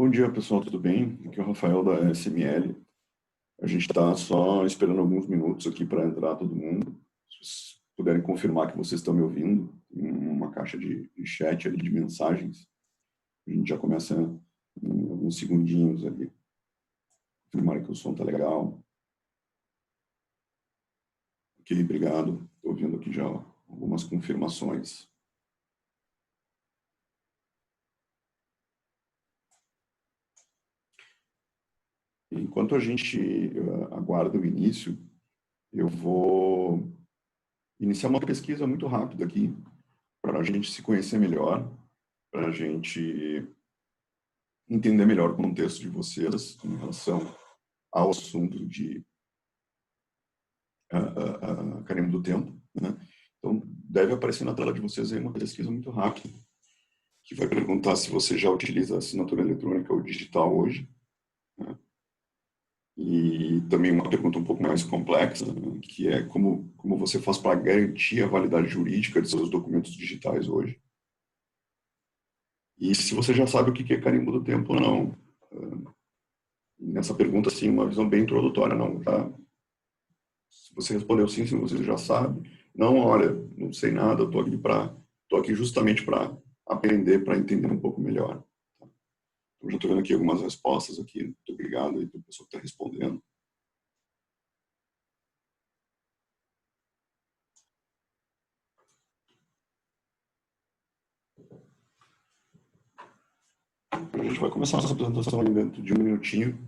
Bom dia, pessoal, tudo bem? Aqui é o Rafael da SML. A gente está só esperando alguns minutos aqui para entrar todo mundo. Se vocês puderem confirmar que vocês estão me ouvindo, tem uma caixa de chat ali, de mensagens. A gente já começa em alguns segundinhos ali. Confirmar que o som está legal. Ok, obrigado. Estou ouvindo aqui já algumas confirmações. Enquanto a gente aguarda o início, eu vou iniciar uma pesquisa muito rápida aqui, para a gente se conhecer melhor, para a gente entender melhor o contexto de vocês em relação ao assunto de carimbo do tempo, né? Então, deve aparecer na tela de vocês aí uma pesquisa muito rápida, que vai perguntar se você já utiliza assinatura eletrônica ou digital hoje, né? E também uma pergunta um pouco mais complexa, né? Que é como você faz para garantir a validade jurídica de seus documentos digitais hoje. E se você já sabe o que é carimbo do tempo ou não. Nessa pergunta, sim, uma visão bem introdutória, não, tá? Se você respondeu sim, se você já sabe. Não, olha, não sei nada, tô aqui justamente para aprender, para entender um pouco melhor. Tá? Então, já estou vendo aqui algumas respostas aqui. Muito obrigado aí para a pessoa que está respondendo. A gente vai começar a nossa apresentação ali dentro de um minutinho.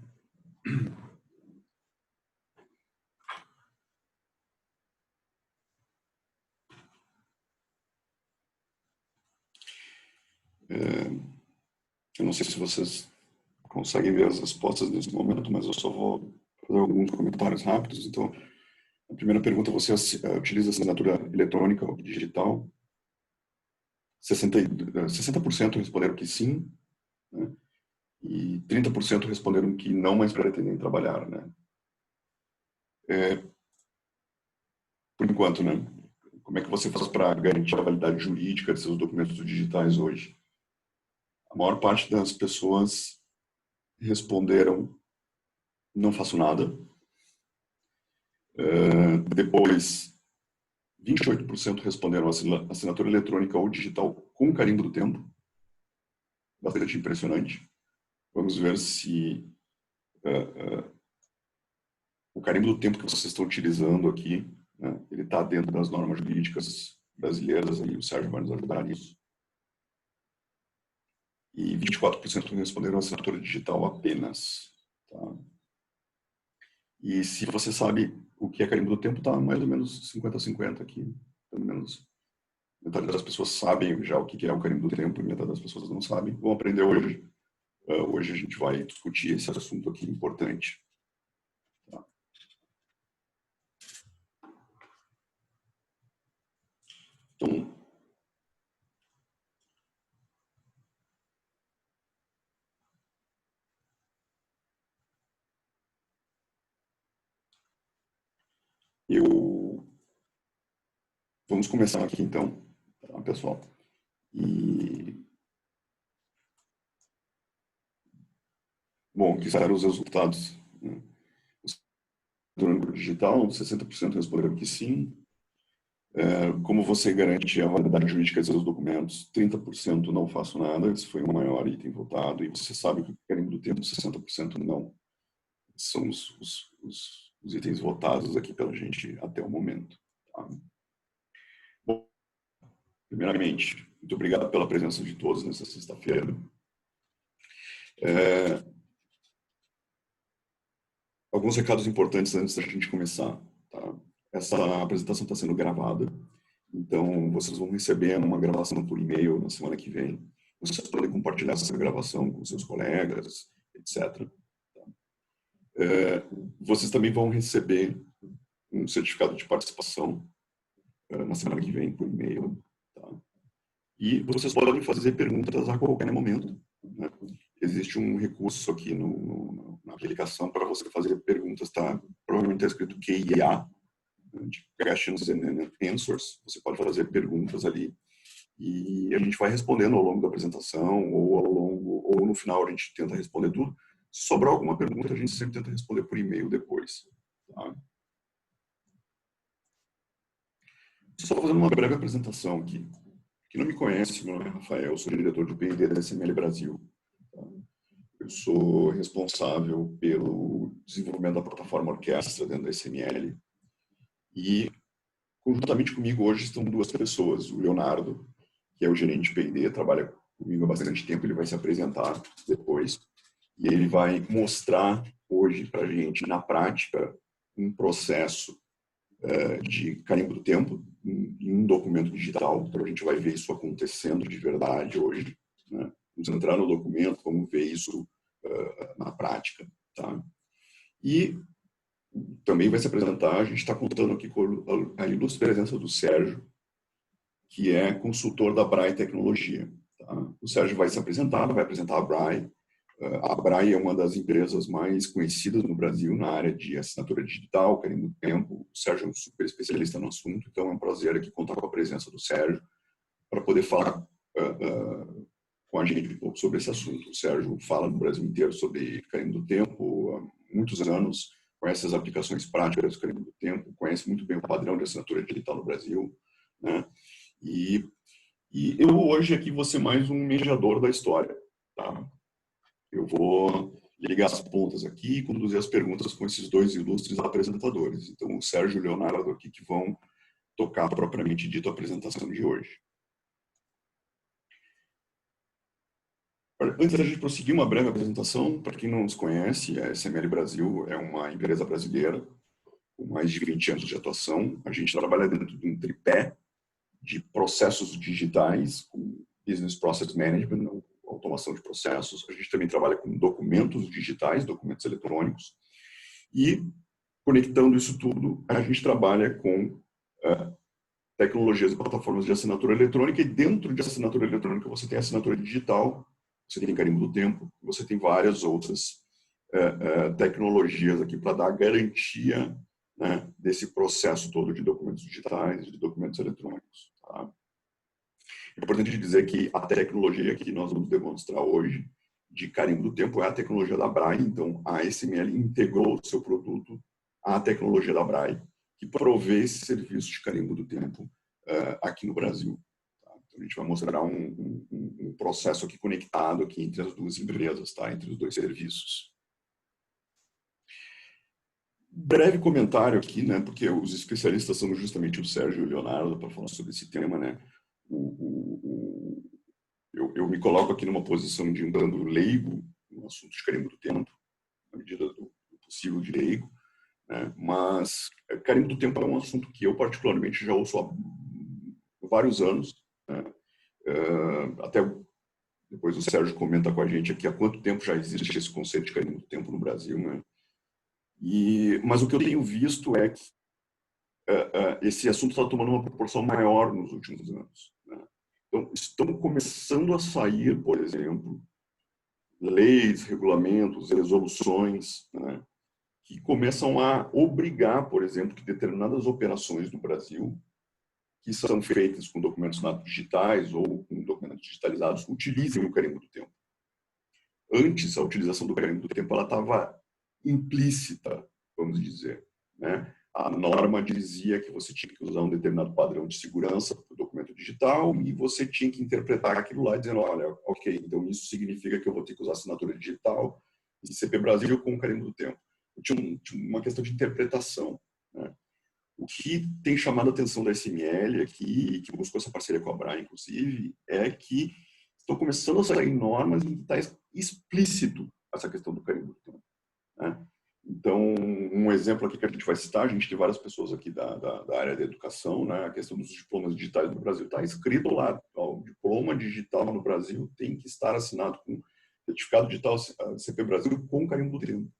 Eu não sei se vocês conseguem ver as respostas nesse momento, mas eu só vou fazer alguns comentários rápidos. Então, a primeira pergunta, você utiliza assinatura eletrônica ou digital? 60% responderam que sim, né? E 30% responderam que não, mas pretendem trabalhar, né? Por enquanto, né? Como é que você faz para garantir a validade jurídica de seus documentos digitais hoje? A maior parte das pessoas responderam não faço nada. Depois, 28% responderam assinatura eletrônica ou digital com carimbo do tempo. Bastante impressionante. Vamos ver se o carimbo do tempo que vocês estão utilizando aqui, né, ele está dentro das normas jurídicas brasileiras, aí o Sérgio vai nos ajudar nisso. E 24% responderam assinatura digital apenas. Tá? E se você sabe o que é carimbo do tempo, está mais ou menos 50-50 aqui. Pelo menos metade das pessoas sabem já o que é o carimbo do tempo e metade das pessoas não sabem. Vão aprender hoje. Hoje a gente vai discutir esse assunto aqui importante. Tá? Então, vamos começar aqui então, tá, pessoal? Bom, aqui saíram os resultados, né? Durante o digital, 60% responderam que sim. Como você garante a validade jurídica de seus documentos? 30% não faço nada, esse foi o maior item votado. E você sabe o que é carimbo do tempo? 60% não. São os itens votados aqui pela gente até o momento. Tá? Bom, primeiramente, muito obrigado pela presença de todos nessa sexta-feira. Alguns recados importantes antes da gente começar. Tá? Essa apresentação está sendo gravada, então vocês vão receber uma gravação por e-mail na semana que vem. Vocês podem compartilhar essa gravação com seus colegas, etc. Tá? Vocês também vão receber um certificado de participação na semana que vem por e-mail. Tá? E vocês podem fazer perguntas a qualquer momento. Né? Existe um recurso aqui na aplicação para você fazer perguntas, tá? Provavelmente está escrito QIA, de Questions and Answers. Você pode fazer perguntas ali E a gente vai respondendo ao longo da apresentação ou no final a gente tenta responder tudo. Se sobrar alguma pergunta, a gente sempre tenta responder por e-mail depois. Tá? Só fazendo uma breve apresentação aqui. Quem não me conhece, meu nome é Rafael, sou diretor de P&D da SML Brasil. Tá? Eu sou responsável pelo desenvolvimento da plataforma Orquestra dentro da SML. E, conjuntamente comigo, hoje estão duas pessoas. O Leonardo, que é o gerente de P&D, trabalha comigo há bastante tempo, ele vai se apresentar depois. E ele vai mostrar hoje para a gente, na prática, um processo de carimbo do tempo em um documento digital. Então, a gente vai ver isso acontecendo de verdade hoje. Né? Vamos entrar no documento, vamos ver isso na prática. Tá? E também vai se apresentar, a gente está contando aqui com a ilustre presença do Sérgio, que é consultor da Braille Tecnologia. Tá? O Sérgio vai se apresentar, vai apresentar a Braille. A Braille é uma das empresas mais conhecidas no Brasil na área de assinatura digital, carimbo do tempo. O Sérgio é um super especialista no assunto, então é um prazer aqui contar com a presença do Sérgio para poder falar com a gente um pouco sobre esse assunto. O Sérgio fala no Brasil inteiro sobre carimbo do tempo há muitos anos, conhece as aplicações práticas do carimbo do tempo, conhece muito bem o padrão de assinatura digital no Brasil, né? E eu hoje aqui vou ser mais um mediador da história, tá? Eu vou ligar as pontas aqui e conduzir as perguntas com esses dois ilustres apresentadores. Então, o Sérgio e o Leonardo aqui que vão tocar propriamente dito a apresentação de hoje. Antes da gente prosseguir, uma breve apresentação. Para quem não nos conhece, a SML Brasil é uma empresa brasileira com mais de 20 anos de atuação. A gente trabalha dentro de um tripé de processos digitais, com Business Process Management, automação de processos. A gente também trabalha com documentos digitais, documentos eletrônicos. E, conectando isso tudo, a gente trabalha com tecnologias e plataformas de assinatura eletrônica. E dentro de assinatura eletrônica, você tem assinatura digital, você tem carimbo do tempo, você tem várias outras tecnologias aqui para dar garantia, né, desse processo todo de documentos digitais, de documentos eletrônicos. Tá? É importante dizer que a tecnologia que nós vamos demonstrar hoje de carimbo do tempo é a tecnologia da Braille. Então, a ASML integrou o seu produto à tecnologia da Braille, que provê esse serviço de carimbo do tempo aqui no Brasil. Tá? Então, a gente vai mostrar um processo aqui conectado aqui entre as duas empresas, tá? Entre os dois serviços. Breve comentário aqui, né? Porque os especialistas são justamente o Sérgio e o Leonardo para falar sobre esse tema, né? Eu me coloco aqui numa posição de um dando leigo no assunto de carimbo do tempo, na medida do possível de leigo, né? Mas carimbo do tempo é um assunto que eu particularmente já ouço há vários anos, né? Até depois o Sérgio comenta com a gente aqui há quanto tempo já existe esse conceito de carimbo do tempo no Brasil, né? Mas o que eu tenho visto é que esse assunto está tomando uma proporção maior nos últimos anos, né? Então, estão começando a sair, por exemplo, leis, regulamentos, resoluções, né, que começam a obrigar, por exemplo, que determinadas operações no Brasil, que são feitas com documentos digitais ou com documentos digitalizados, utilizem o carimbo do tempo. Antes, a utilização do carimbo do tempo ela estava implícita, vamos dizer, né? A norma dizia que você tinha que usar um determinado padrão de segurança para o documento digital e você tinha que interpretar aquilo lá dizendo, olha, ok, então isso significa que eu vou ter que usar assinatura digital e CP Brasil com o carimbo do tempo. Tinha uma questão de interpretação, né? O que tem chamado a atenção da SML aqui, que buscou essa parceria com a Braille, inclusive, é que estão começando a sair normas em que está explícito essa questão do carimbo do tempo, né? Então, um exemplo aqui que a gente vai citar, a gente tem várias pessoas aqui da área da educação, né? A questão dos diplomas digitais no Brasil está escrito lá, ó, o diploma digital no Brasil tem que estar assinado com certificado digital CP Brasil com carimbo do tempo.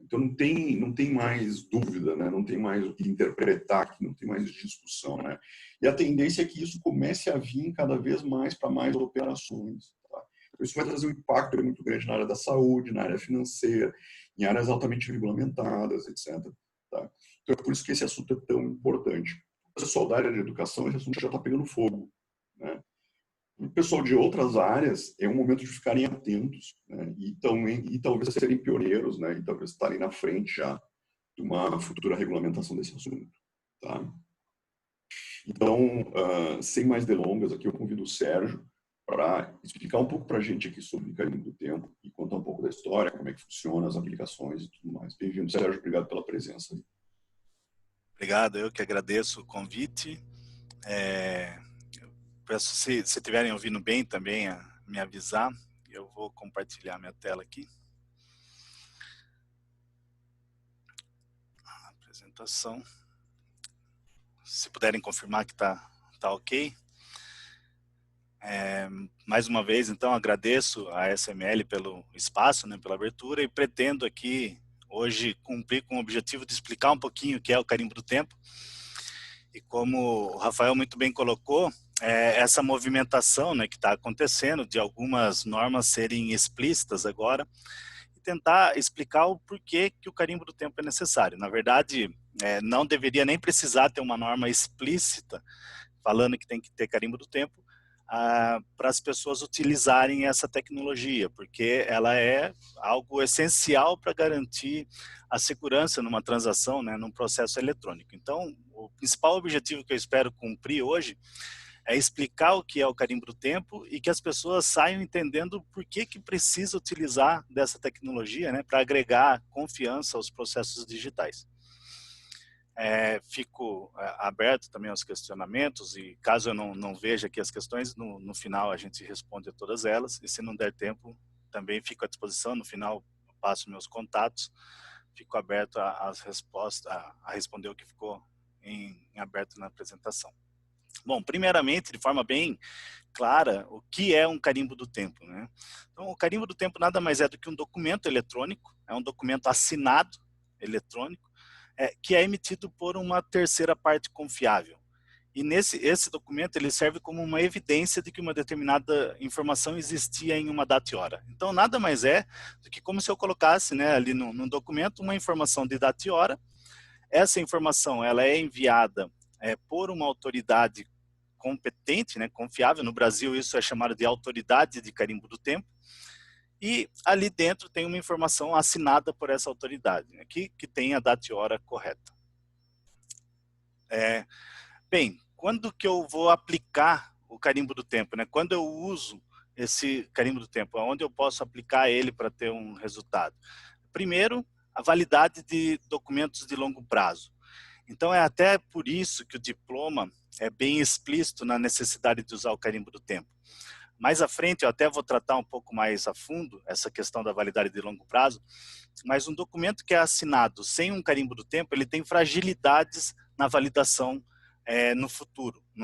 Então, não tem mais dúvida, né? Não tem mais o que interpretar aqui, não tem mais discussão, né? E a tendência é que isso comece a vir cada vez mais para mais operações. Tá? Isso vai trazer um impacto muito grande na área da saúde, na área financeira, em áreas altamente regulamentadas, etc. Tá? Então, é por isso que esse assunto é tão importante. O pessoal da área de educação, esse assunto já está pegando fogo, né? o pessoal de outras áreas, é um momento de ficarem atentos, né? E talvez serem pioneiros, né? E talvez estarem na frente já de uma futura regulamentação desse assunto, tá? Então, sem mais delongas, aqui eu convido o Sérgio para explicar um pouco para a gente aqui sobre o carimbo do tempo e contar um pouco da história, como é que funciona, as aplicações e tudo mais. Bem-vindo, Sérgio. Obrigado pela presença. Obrigado, eu que agradeço o convite. Peço se estiverem ouvindo bem também me avisar. Eu vou compartilhar minha tela aqui. A apresentação. Se puderem confirmar que tá ok. Mais uma vez, então, agradeço a SML pelo espaço, né, pela abertura, e pretendo aqui hoje cumprir com o objetivo de explicar um pouquinho o que é o carimbo do tempo. E como o Rafael muito bem colocou, essa movimentação, né, que está acontecendo de algumas normas serem explícitas agora, e tentar explicar o porquê que o carimbo do tempo é necessário. Na verdade, não deveria nem precisar ter uma norma explícita falando que tem que ter carimbo do tempo, para as pessoas utilizarem essa tecnologia, porque ela é algo essencial para garantir a segurança numa transação, né, num processo eletrônico. Então, o principal objetivo que eu espero cumprir hoje é explicar o que é o carimbo do tempo e que as pessoas saiam entendendo por que precisa utilizar dessa tecnologia, né, para agregar confiança aos processos digitais. Fico aberto também aos questionamentos e caso eu não veja aqui as questões, no final a gente responde a todas elas e se não der tempo, também fico à disposição, no final passo meus contatos, fico aberto às respostas, a responder o que ficou em aberto na apresentação. Bom, primeiramente, de forma bem clara, o que é um carimbo do tempo, né? Então, o carimbo do tempo nada mais é do que um documento eletrônico, é um documento assinado eletrônico, que é emitido por uma terceira parte confiável. E esse documento ele serve como uma evidência de que uma determinada informação existia em uma data e hora. Então, nada mais é do que como se eu colocasse, né, ali no documento uma informação de data e hora. Essa informação ela é enviada por uma autoridade competente, né, confiável. No Brasil, isso é chamado de autoridade de carimbo do tempo. E ali dentro tem uma informação assinada por essa autoridade, né, que tem a data e hora correta. Bem, quando que eu vou aplicar o carimbo do tempo, né? Quando eu uso esse carimbo do tempo, onde eu posso aplicar ele para ter um resultado? Primeiro, a validade de documentos de longo prazo. Então, é até por isso que o diploma é bem explícito na necessidade de usar o carimbo do tempo. Mais à frente, eu até vou tratar um pouco mais a fundo essa questão da validade de longo prazo, mas um documento que é assinado sem um carimbo do tempo, ele tem fragilidades na validação no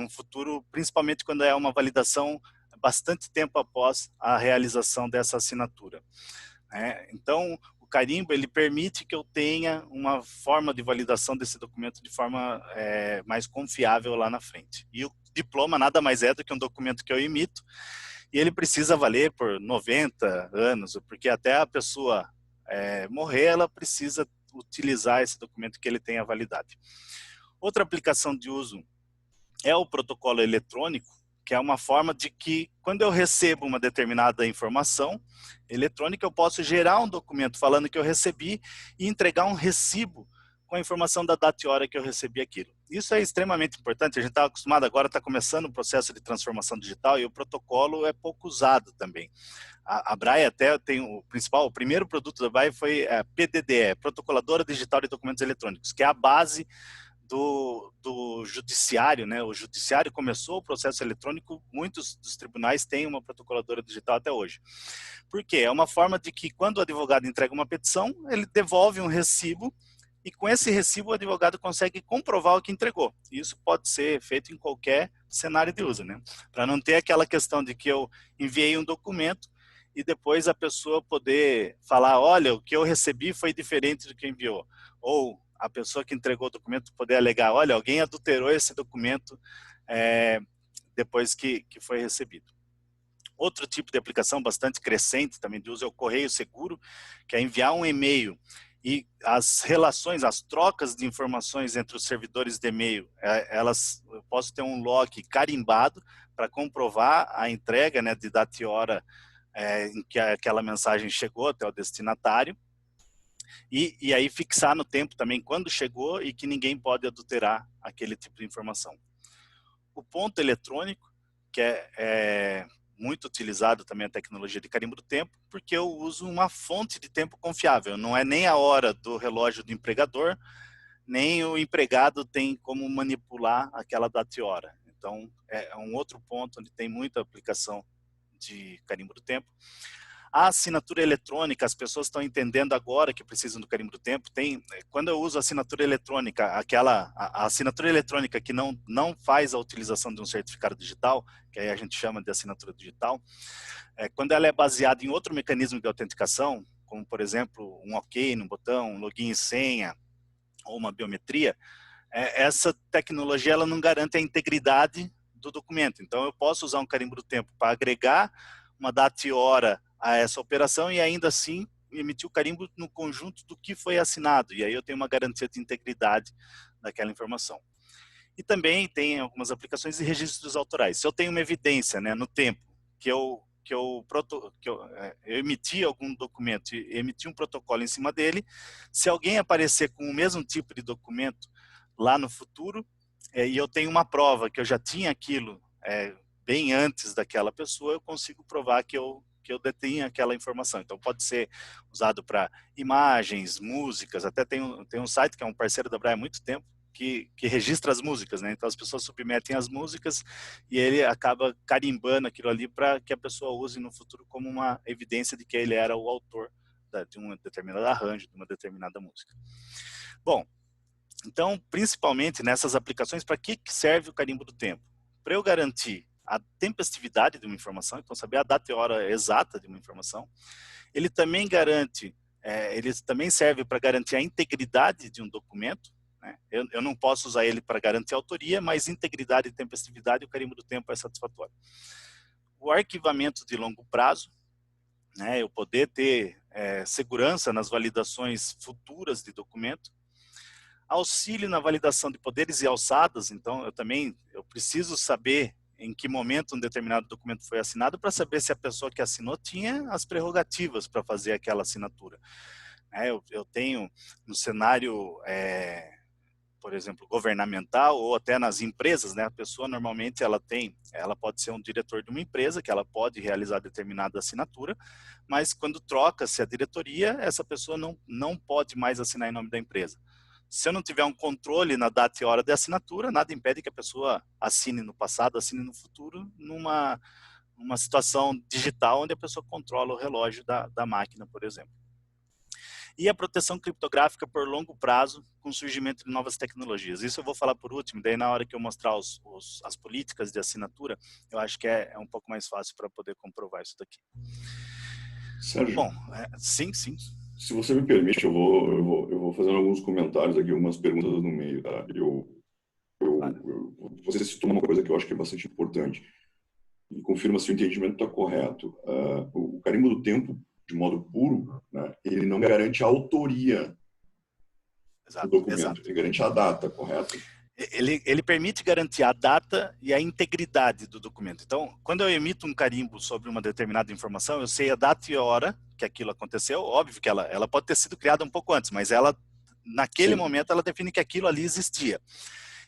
futuro, principalmente quando é uma validação bastante tempo após a realização dessa assinatura. Então, o carimbo, ele permite que eu tenha uma forma de validação desse documento de forma mais confiável lá na frente. E o diploma nada mais é do que um documento que eu emito, e ele precisa valer por 90 anos, porque até a pessoa morrer, ela precisa utilizar esse documento que ele tem a validade. Outra aplicação de uso é o protocolo eletrônico, que é uma forma de que, quando eu recebo uma determinada informação eletrônica, eu posso gerar um documento falando que eu recebi e entregar um recibo com a informação da data e hora que eu recebi aquilo. Isso é extremamente importante, a gente está acostumado agora, está começando o processo de transformação digital e o protocolo é pouco usado também. A Braille até tem o primeiro produto da Braille foi a PDDE, Protocoladora Digital de Documentos Eletrônicos, que é a base do judiciário, né? O judiciário começou o processo eletrônico, muitos dos tribunais têm uma protocoladora digital até hoje. Por quê? É uma forma de que, quando o advogado entrega uma petição, ele devolve um recibo e com esse recibo o advogado consegue comprovar o que entregou. Isso pode ser feito em qualquer cenário de uso, né? Para não ter aquela questão de que eu enviei um documento e depois a pessoa poder falar, olha, o que eu recebi foi diferente do que enviou. Ou a pessoa que entregou o documento poder alegar, olha, alguém adulterou esse documento depois que foi recebido. Outro tipo de aplicação bastante crescente também de uso é o correio seguro, que é enviar um e-mail e as relações, as trocas de informações entre os servidores de e-mail, eu posso ter um log carimbado para comprovar a entrega, né, de data e hora em que aquela mensagem chegou até o destinatário, e aí fixar no tempo também quando chegou e que ninguém pode adulterar aquele tipo de informação. O ponto eletrônico, que é muito utilizado também a tecnologia de carimbo do tempo, porque eu uso uma fonte de tempo confiável, não é nem a hora do relógio do empregador, nem o empregado tem como manipular aquela data e hora. Então, é um outro ponto onde tem muita aplicação de carimbo do tempo. A assinatura eletrônica, as pessoas estão entendendo agora que precisam do carimbo do tempo. Quando eu uso a assinatura eletrônica, a assinatura eletrônica que não faz a utilização de um certificado digital, que aí a gente chama de assinatura digital, quando ela é baseada em outro mecanismo de autenticação, como por exemplo um OK no botão, um login e senha, ou uma biometria, essa tecnologia ela não garante a integridade do documento. Então eu posso usar um carimbo do tempo para agregar uma data e hora a essa operação e ainda assim emitir o carimbo no conjunto do que foi assinado. E aí eu tenho uma garantia de integridade daquela informação. E também tem algumas aplicações de registros autorais. Se eu tenho uma evidência, né, no tempo que eu emiti algum documento e emiti um protocolo em cima dele, se alguém aparecer com o mesmo tipo de documento lá no futuro, e eu tenho uma prova que eu já tinha aquilo bem antes daquela pessoa, eu consigo provar que eu detenho aquela informação. Então pode ser usado para imagens, músicas, até tem um site que é um parceiro da Braille há muito tempo, que registra as músicas, né? Então as pessoas submetem as músicas e ele acaba carimbando aquilo ali para que a pessoa use no futuro como uma evidência de que ele era o autor de um determinado arranjo, de uma determinada música. Bom, então principalmente nessas aplicações, para que serve o carimbo do tempo? Para eu garantir a tempestividade de uma informação, então saber a data e hora exata de uma informação. Ele também ele também serve para garantir a integridade de um documento, né? Eu não posso usar ele para garantir a autoria, mas integridade e tempestividade, o carimbo do tempo é satisfatório. O arquivamento de longo prazo, né? Eu poder ter segurança nas validações futuras de documento. Auxílio na validação de poderes e alçadas, então eu preciso saber em que momento um determinado documento foi assinado para saber se a pessoa que assinou tinha as prerrogativas para fazer aquela assinatura. Eu tenho no cenário, por exemplo, governamental ou até nas empresas, né? A pessoa normalmente ela pode ser um diretor de uma empresa que ela pode realizar determinada assinatura, mas quando troca-se a diretoria, essa pessoa não pode mais assinar em nome da empresa. Se eu não tiver um controle na data e hora de assinatura, nada impede que a pessoa assine no passado, assine no futuro, numa situação digital onde a pessoa controla o relógio da máquina, por exemplo. E a proteção criptográfica por longo prazo com o surgimento de novas tecnologias. Isso eu vou falar por último, daí na hora que eu mostrar as políticas de assinatura, eu acho que é um pouco mais fácil para poder comprovar isso daqui. Sérgio? Bom, sim. Se você me permite, eu vou fazendo alguns comentários aqui, algumas perguntas no meio, tá? Você citou uma coisa que eu acho que é bastante importante e confirma se o entendimento está correto. O carimbo do tempo, de modo puro, né, ele não garante a autoria do documento, exato. Ele garante a data, correto? Ele permite garantir a data e a integridade do documento. Então, quando eu emito um carimbo sobre uma determinada informação, eu sei a data e a hora que aquilo aconteceu. Óbvio que ela pode ter sido criada um pouco antes, mas naquele momento, ela define que aquilo ali existia.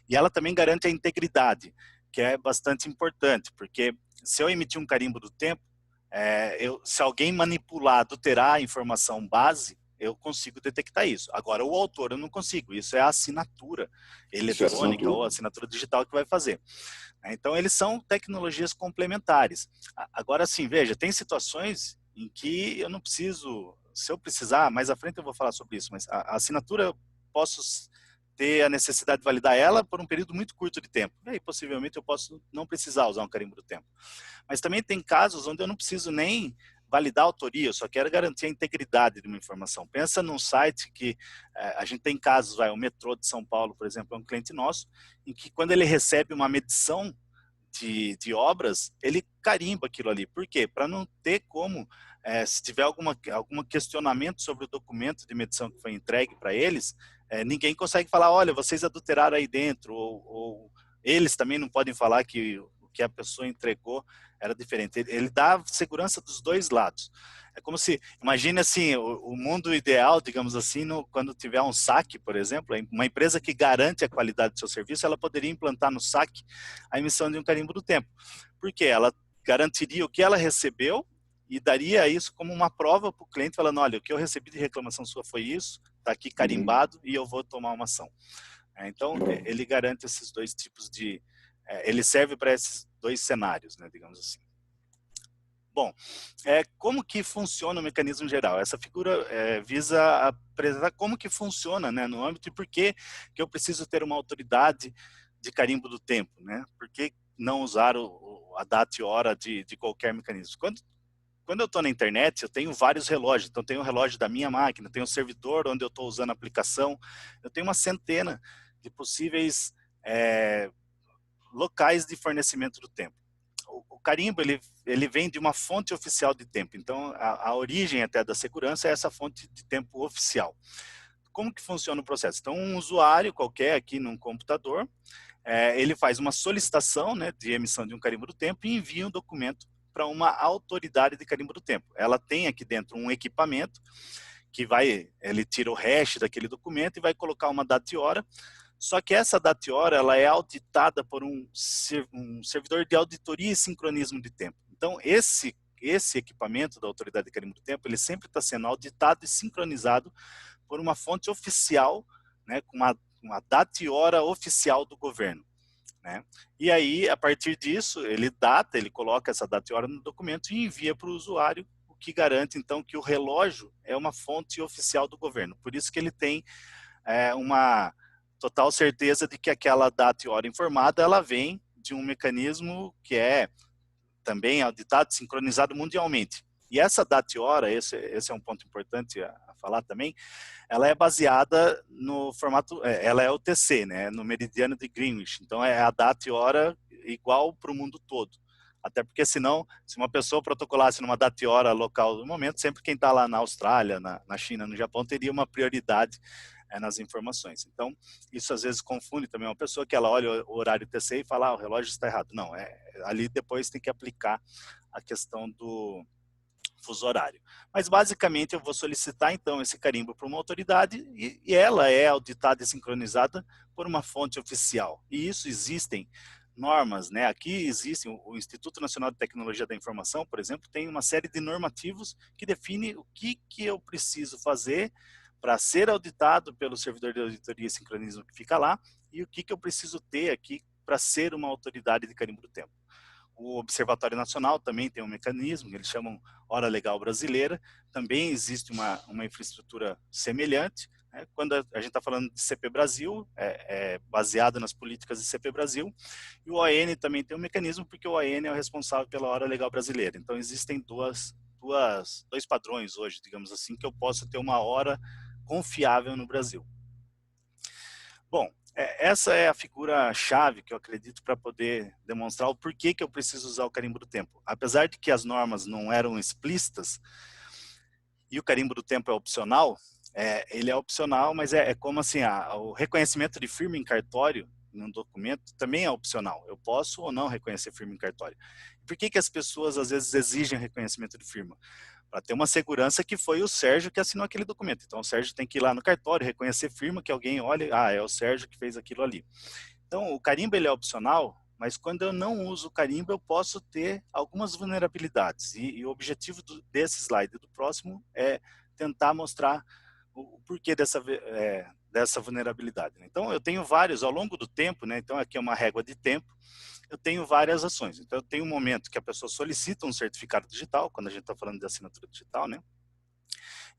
E ela também garante a integridade, que é bastante importante, porque se eu emitir um carimbo do tempo, se alguém manipular, adulterar a informação base, eu consigo detectar isso. Agora, o autor eu não consigo. Isso é a assinatura eletrônica ou a assinatura digital que vai fazer. Então, eles são tecnologias complementares. Agora, sim, veja, tem situações em que eu não preciso, se eu precisar, mais à frente eu vou falar sobre isso, mas a assinatura eu posso ter a necessidade de validar ela por um período muito curto de tempo. E aí, possivelmente, eu posso não precisar usar um carimbo do tempo. Mas também tem casos onde eu não preciso nem validar a autoria, eu só quero garantir a integridade de uma informação. Pensa num site que a gente tem casos, o metrô de São Paulo, por exemplo, é um cliente nosso, em que quando ele recebe uma medição de obras, ele carimba aquilo ali. Por quê? Para não ter como, se tiver algum questionamento sobre o documento de medição que foi entregue para eles, ninguém consegue falar, olha, vocês adulteraram aí dentro, ou eles também não podem falar que o que a pessoa entregou era diferente. Ele dá segurança dos dois lados. É como se, imagine assim, o mundo ideal, digamos assim, quando tiver um saque, por exemplo, uma empresa que garante a qualidade do seu serviço, ela poderia implantar no saque a emissão de um carimbo do tempo. Porque ela garantiria o que ela recebeu e daria isso como uma prova para o cliente, falando, olha, o que eu recebi de reclamação sua foi isso, está aqui carimbado e eu vou tomar uma ação. Então, ele garante esses dois tipos de... ele serve para esses dois cenários, né, digamos assim. Bom, como que funciona o mecanismo geral? Essa figura visa apresentar como que funciona, né, no âmbito e por que eu preciso ter uma autoridade de carimbo do tempo, né? Por que não usar a data e hora de qualquer mecanismo? Quando eu estou na internet, eu tenho vários relógios. Então, eu tenho o relógio da minha máquina, tenho o servidor onde eu estou usando a aplicação. Eu tenho uma centena de possíveis locais de fornecimento do tempo. O carimbo, ele vem de uma fonte oficial de tempo. Então, a origem até da segurança é essa fonte de tempo oficial. Como que funciona o processo? Então, um usuário qualquer aqui num computador, ele faz uma solicitação, né, de emissão de um carimbo do tempo e envia um documento para uma autoridade de carimbo do tempo. Ela tem aqui dentro um equipamento que ele tira o hash daquele documento e vai colocar uma data e hora. Só que essa data e hora, ela é auditada por um servidor de auditoria e sincronismo de tempo. Então, esse equipamento da autoridade de carimbo do tempo, ele sempre está sendo auditado e sincronizado por uma fonte oficial, né, com uma data e hora oficial do governo. Né? E aí, a partir disso, ele coloca essa data e hora no documento e envia para o usuário, o que garante, então, que o relógio é uma fonte oficial do governo. Por isso que ele tem uma total certeza de que aquela data e hora informada, ela vem de um mecanismo que é também auditado, sincronizado mundialmente. E essa data e hora, esse é um ponto importante a falar também, ela é baseada no formato, ela é UTC, né, no meridiano de Greenwich. Então, é a data e hora igual para o mundo todo. Até porque, senão, se uma pessoa protocolasse numa data e hora local do momento, sempre quem está lá na Austrália, na China, no Japão, teria uma prioridade nas informações. Então, isso às vezes confunde também uma pessoa que ela olha o horário TC e fala, o relógio está errado. Não, ali depois tem que aplicar a questão do fuso horário. Mas, basicamente, eu vou solicitar, então, esse carimbo para uma autoridade e ela é auditada e sincronizada por uma fonte oficial. E isso existem normas, né? Aqui existem, o Instituto Nacional de Tecnologia da Informação, por exemplo, tem uma série de normativos que define o que eu preciso fazer para ser auditado pelo servidor de auditoria e sincronismo que fica lá e o que eu preciso ter aqui para ser uma autoridade de carimbo do tempo. O Observatório Nacional também tem um mecanismo, que eles chamam Hora Legal Brasileira, também existe uma infraestrutura semelhante. Né? Quando a gente está falando de CP Brasil, é baseado nas políticas de CP Brasil, e o OAN também tem um mecanismo, porque o OAN é o responsável pela Hora Legal Brasileira. Então, existem dois padrões hoje, digamos assim, que eu possa ter uma hora confiável no Brasil. Bom, essa é a figura-chave que eu acredito para poder demonstrar o porquê que eu preciso usar o carimbo do tempo. Apesar de que as normas não eram explícitas e o carimbo do tempo é opcional, ele é opcional, mas é como assim, o reconhecimento de firma em cartório num documento também é opcional. Eu posso ou não reconhecer firma em cartório. Por que as pessoas às vezes exigem reconhecimento de firma? Para ter uma segurança que foi o Sérgio que assinou aquele documento. Então, o Sérgio tem que ir lá no cartório, reconhecer firma, que alguém olhe, é o Sérgio que fez aquilo ali. Então, o carimbo ele é opcional, mas quando eu não uso o carimbo, eu posso ter algumas vulnerabilidades. E o objetivo desse slide do próximo é tentar mostrar o porquê dessa vulnerabilidade. Então, eu tenho vários, ao longo do tempo, né? Então, aqui é uma régua de tempo, eu tenho várias ações. Então, eu tenho um momento que a pessoa solicita um certificado digital, quando a gente está falando de assinatura digital, né?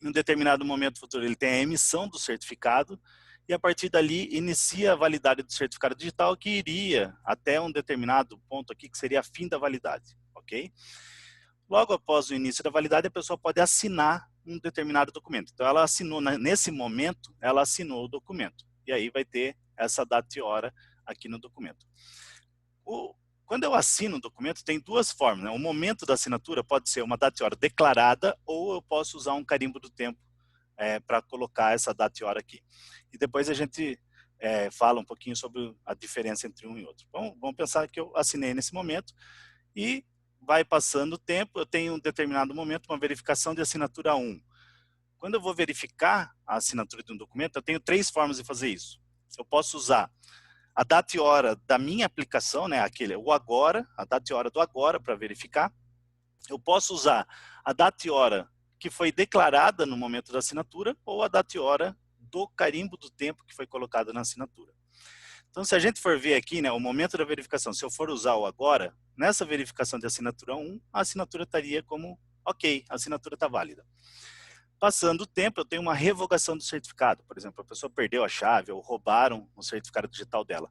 Em um determinado momento futuro, ele tem a emissão do certificado e, a partir dali, inicia a validade do certificado digital, que iria até um determinado ponto aqui, que seria a fim da validade, ok? Logo após o início da validade, a pessoa pode assinar um determinado documento. Então, ela assinou, nesse momento, ela assinou o documento. E aí vai ter essa data e hora aqui no documento. Quando eu assino um documento, tem duas formas. Né? O momento da assinatura pode ser uma data e hora declarada, ou eu posso usar um carimbo do tempo para colocar essa data e hora aqui. E depois a gente fala um pouquinho sobre a diferença entre um e outro. Então, vamos pensar que eu assinei nesse momento e vai passando o tempo, eu tenho um determinado momento, uma verificação de assinatura 1. Quando eu vou verificar a assinatura de um documento, eu tenho 3 formas de fazer isso. Eu posso usar a data e hora da minha aplicação, né, o agora, a data e hora do agora para verificar. Eu posso usar a data e hora que foi declarada no momento da assinatura ou a data e hora do carimbo do tempo que foi colocado na assinatura. Então, se a gente for ver aqui, né, o momento da verificação, se eu for usar o agora, nessa verificação de assinatura 1, a assinatura estaria como ok, a assinatura está válida. Passando o tempo, eu tenho uma revogação do certificado. Por exemplo, a pessoa perdeu a chave ou roubaram o certificado digital dela.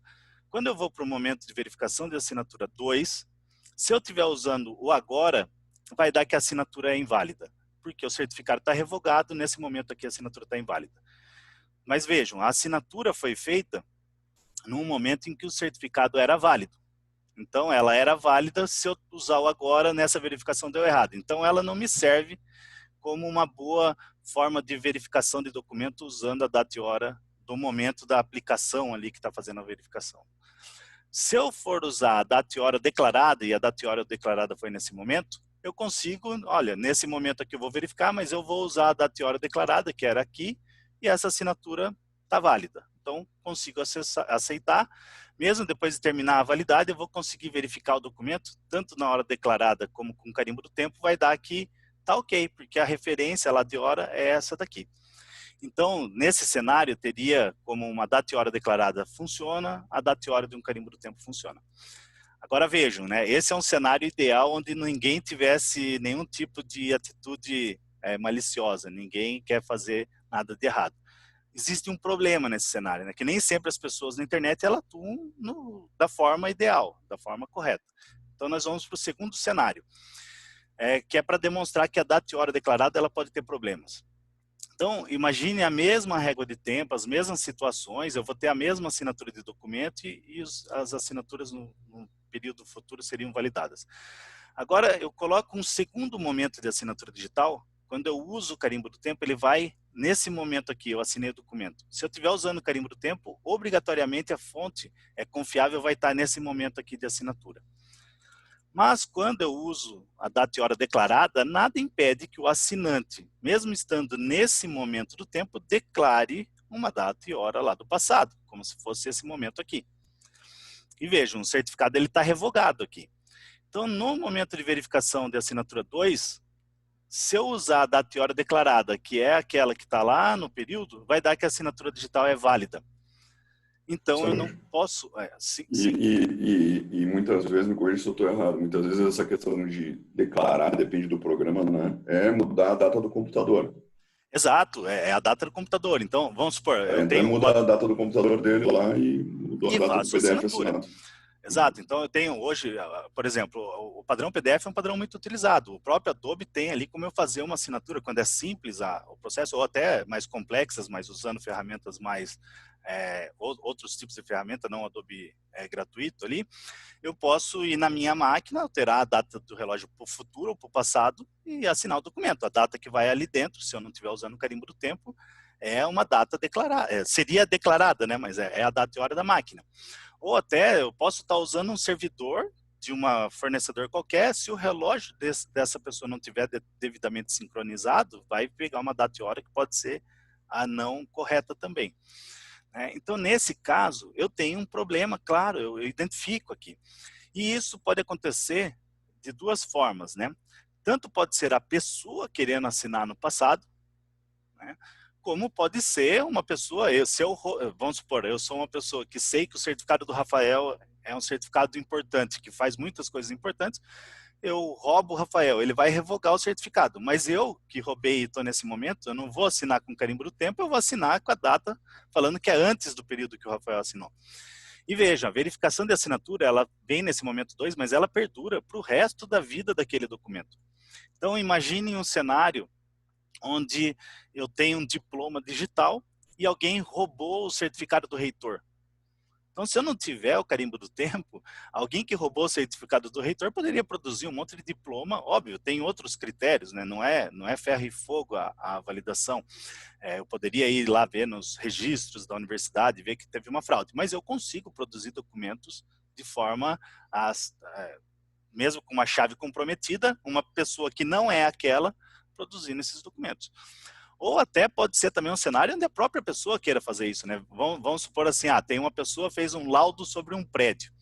Quando eu vou para o momento de verificação de assinatura 2, se eu estiver usando o agora, vai dar que a assinatura é inválida, porque o certificado está revogado, nesse momento aqui a assinatura está inválida. Mas vejam, a assinatura foi feita num momento em que o certificado era válido. Então, ela era válida, se eu usar o agora, nessa verificação deu errado. Então, ela não me serve como uma boa forma de verificação de documento usando a data e hora do momento da aplicação ali que está fazendo a verificação. Se eu for usar a data e hora declarada, e a data e hora declarada foi nesse momento, eu consigo, olha, nesse momento aqui eu vou verificar, mas eu vou usar a data e hora declarada, que era aqui, e essa assinatura está válida. Então, consigo aceitar. Mesmo depois de terminar a validade, eu vou conseguir verificar o documento, tanto na hora declarada como com o carimbo do tempo, vai dar que tá ok, porque a referência lá de hora é essa daqui. Então, nesse cenário, teria como uma data e hora declarada funciona, a data e hora de um carimbo do tempo funciona. Agora vejam, né? Esse é um cenário ideal onde ninguém tivesse nenhum tipo de atitude maliciosa, ninguém quer fazer nada de errado. Existe um problema nesse cenário, né? Que nem sempre as pessoas na internet elas atuam da forma ideal, da forma correta. Então, nós vamos para o segundo cenário. Que é para demonstrar que a data e hora declarada ela pode ter problemas. Então, imagine a mesma régua de tempo, as mesmas situações, eu vou ter a mesma assinatura de documento e as assinaturas no período futuro seriam validadas. Agora, eu coloco um segundo momento de assinatura digital, quando eu uso o carimbo do tempo, ele vai, nesse momento aqui, eu assinei o documento. Se eu estiver usando o carimbo do tempo, obrigatoriamente a fonte confiável vai estar nesse momento aqui de assinatura. Mas quando eu uso a data e hora declarada, nada impede que o assinante, mesmo estando nesse momento do tempo, declare uma data e hora lá do passado, como se fosse esse momento aqui. E vejam, o certificado está revogado aqui. Então, no momento de verificação de assinatura 2, se eu usar a data e hora declarada, que é aquela que está lá no período, vai dar que a assinatura digital é válida. Então, Sérgio, eu não posso... sim. E muitas vezes, me corrija se eu estou errado, muitas vezes essa questão de declarar, depende do programa, né? É mudar a data do computador. Exato, é a data do computador. Então, vamos supor, eu Então, tenho... muda a data do computador dele lá e mudou a E data do faço PDF assinatura. assinado. Exato, então eu tenho hoje, por exemplo, o padrão PDF é um padrão muito utilizado. O próprio Adobe tem ali como eu fazer uma assinatura, quando é simples o processo, ou até mais complexas, mas usando ferramentas mais, outros tipos de ferramenta, não Adobe gratuito ali, eu posso ir na minha máquina, alterar a data do relógio para o futuro ou para o passado e assinar o documento. A data que vai ali dentro, se eu não estiver usando o carimbo do tempo, é uma data declarada, seria declarada, né? Mas é a data e hora da máquina. Ou até eu posso estar usando um servidor de uma fornecedor qualquer, se o relógio dessa pessoa não tiver devidamente sincronizado, vai pegar uma data e hora que pode ser a não correta também. Então, nesse caso, eu tenho um problema, claro, eu identifico aqui. E isso pode acontecer de duas formas, né? Tanto pode ser a pessoa querendo assinar no passado, né? Como pode ser uma pessoa, vamos supor, eu sou uma pessoa que sei que o certificado do Rafael é um certificado importante, que faz muitas coisas importantes, eu roubo o Rafael, ele vai revogar o certificado, mas eu que roubei e estou nesse momento, eu não vou assinar com o carimbo do tempo, eu vou assinar com a data falando que é antes do período que o Rafael assinou. E veja, a verificação de assinatura, ela vem nesse momento 2, mas ela perdura para o resto da vida daquele documento. Então imagine um cenário onde eu tenho um diploma digital e alguém roubou o certificado do reitor. Então, se eu não tiver o carimbo do tempo, alguém que roubou o certificado do reitor poderia produzir um monte de diploma. Óbvio, tem outros critérios, né? Não é ferro e fogo a validação. Eu poderia ir lá ver nos registros da universidade, ver que teve uma fraude, mas eu consigo produzir documentos de forma mesmo com uma chave comprometida, uma pessoa que não é aquela produzindo esses documentos. Ou até pode ser também um cenário onde a própria pessoa queira fazer isso, né? Vamos supor assim, tem uma pessoa que fez um laudo sobre um prédio,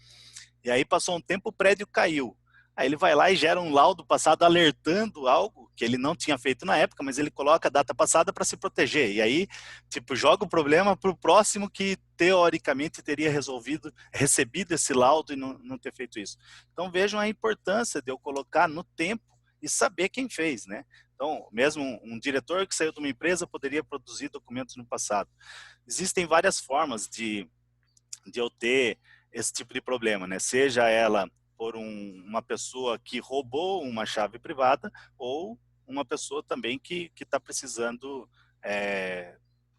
e aí passou um tempo, o prédio caiu. Aí ele vai lá e gera um laudo passado alertando algo que ele não tinha feito na época, mas ele coloca a data passada para se proteger. E aí, tipo, joga o problema para o próximo que teoricamente teria recebido esse laudo e não ter feito isso. Então vejam a importância de eu colocar no tempo e saber quem fez, né? Então, mesmo um diretor que saiu de uma empresa poderia produzir documentos no passado. Existem várias formas de eu ter esse tipo de problema, né? Seja ela por uma pessoa que roubou uma chave privada ou uma pessoa também que está precisando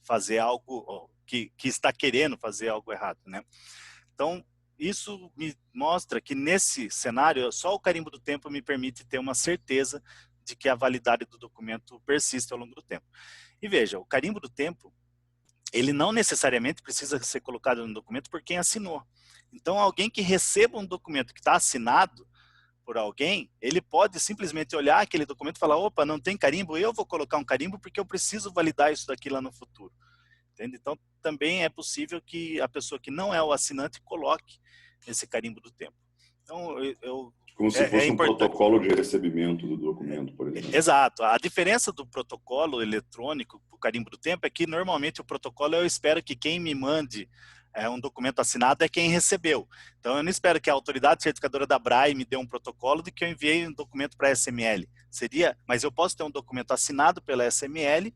fazer algo, que está querendo fazer algo errado, né? Então, isso me mostra que nesse cenário, só o carimbo do tempo me permite ter uma certeza de que a validade do documento persiste ao longo do tempo. E veja, o carimbo do tempo, ele não necessariamente precisa ser colocado no documento por quem assinou. Então, alguém que receba um documento que está assinado por alguém, ele pode simplesmente olhar aquele documento e falar, opa, não tem carimbo, eu vou colocar um carimbo porque eu preciso validar isso daqui lá no futuro. Entende? Então, também é possível que a pessoa que não é o assinante coloque esse carimbo do tempo. Então, como se fosse um importante. protocolo de recebimento do documento, por exemplo. Exato. A diferença do protocolo eletrônico para o carimbo do tempo é que, normalmente, o protocolo eu espero que quem me mande um documento assinado é quem recebeu. Então, eu não espero que a autoridade certificadora da BRAE me dê um protocolo de que eu enviei um documento para a SML. Mas eu posso ter um documento assinado pela SML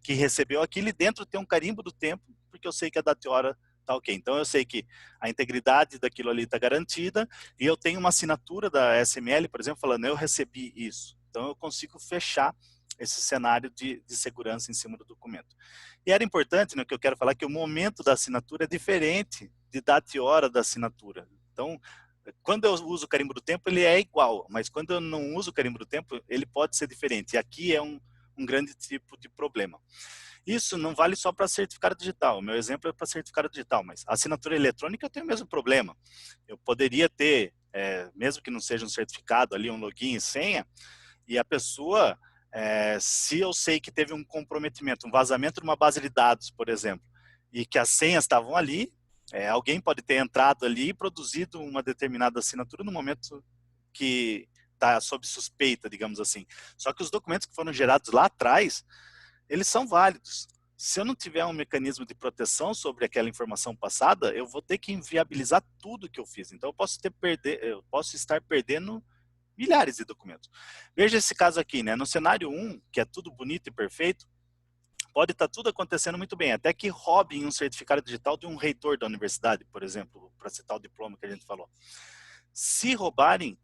que recebeu aquilo e dentro tem um carimbo do tempo, porque eu sei que a data e hora está ok. Então, eu sei que a integridade daquilo ali está garantida e eu tenho uma assinatura da SML, por exemplo, falando, eu recebi isso. Então, eu consigo fechar esse cenário de segurança em cima do documento. E era importante, né, que eu quero falar, que o momento da assinatura é diferente de data e hora da assinatura. Então, quando eu uso o carimbo do tempo, ele é igual, mas quando eu não uso o carimbo do tempo, ele pode ser diferente. E aqui é um grande tipo de problema. Isso não vale só para certificado digital. O meu exemplo é para certificado digital, mas a assinatura eletrônica eu tenho o mesmo problema. Eu poderia ter, mesmo que não seja um certificado ali, um login e senha, e a pessoa, se eu sei que teve um comprometimento, um vazamento de uma base de dados, por exemplo, e que as senhas estavam ali, alguém pode ter entrado ali e produzido uma determinada assinatura no momento que está sob suspeita, digamos assim. Só que os documentos que foram gerados lá atrás, eles são válidos. Se eu não tiver um mecanismo de proteção sobre aquela informação passada, eu vou ter que inviabilizar tudo que eu fiz. Então, eu posso estar perdendo milhares de documentos. Veja esse caso aqui, né? No cenário 1, que é tudo bonito e perfeito, pode estar tudo acontecendo muito bem, até que roubem um certificado digital de um reitor da universidade, por exemplo, para citar o diploma que a gente falou. Se roubarem,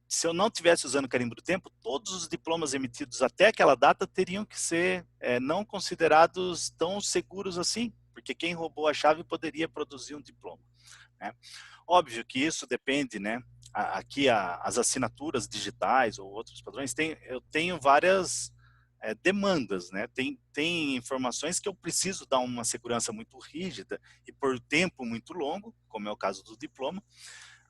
se eu não estivesse usando o carimbo do tempo, todos os diplomas emitidos até aquela data teriam que ser não considerados tão seguros assim, porque quem roubou a chave poderia produzir um diploma, né? Óbvio que isso depende, né? Aqui as assinaturas digitais ou outros padrões, eu tenho várias demandas, né? Tem informações que eu preciso dar uma segurança muito rígida e por tempo muito longo, como é o caso do diploma,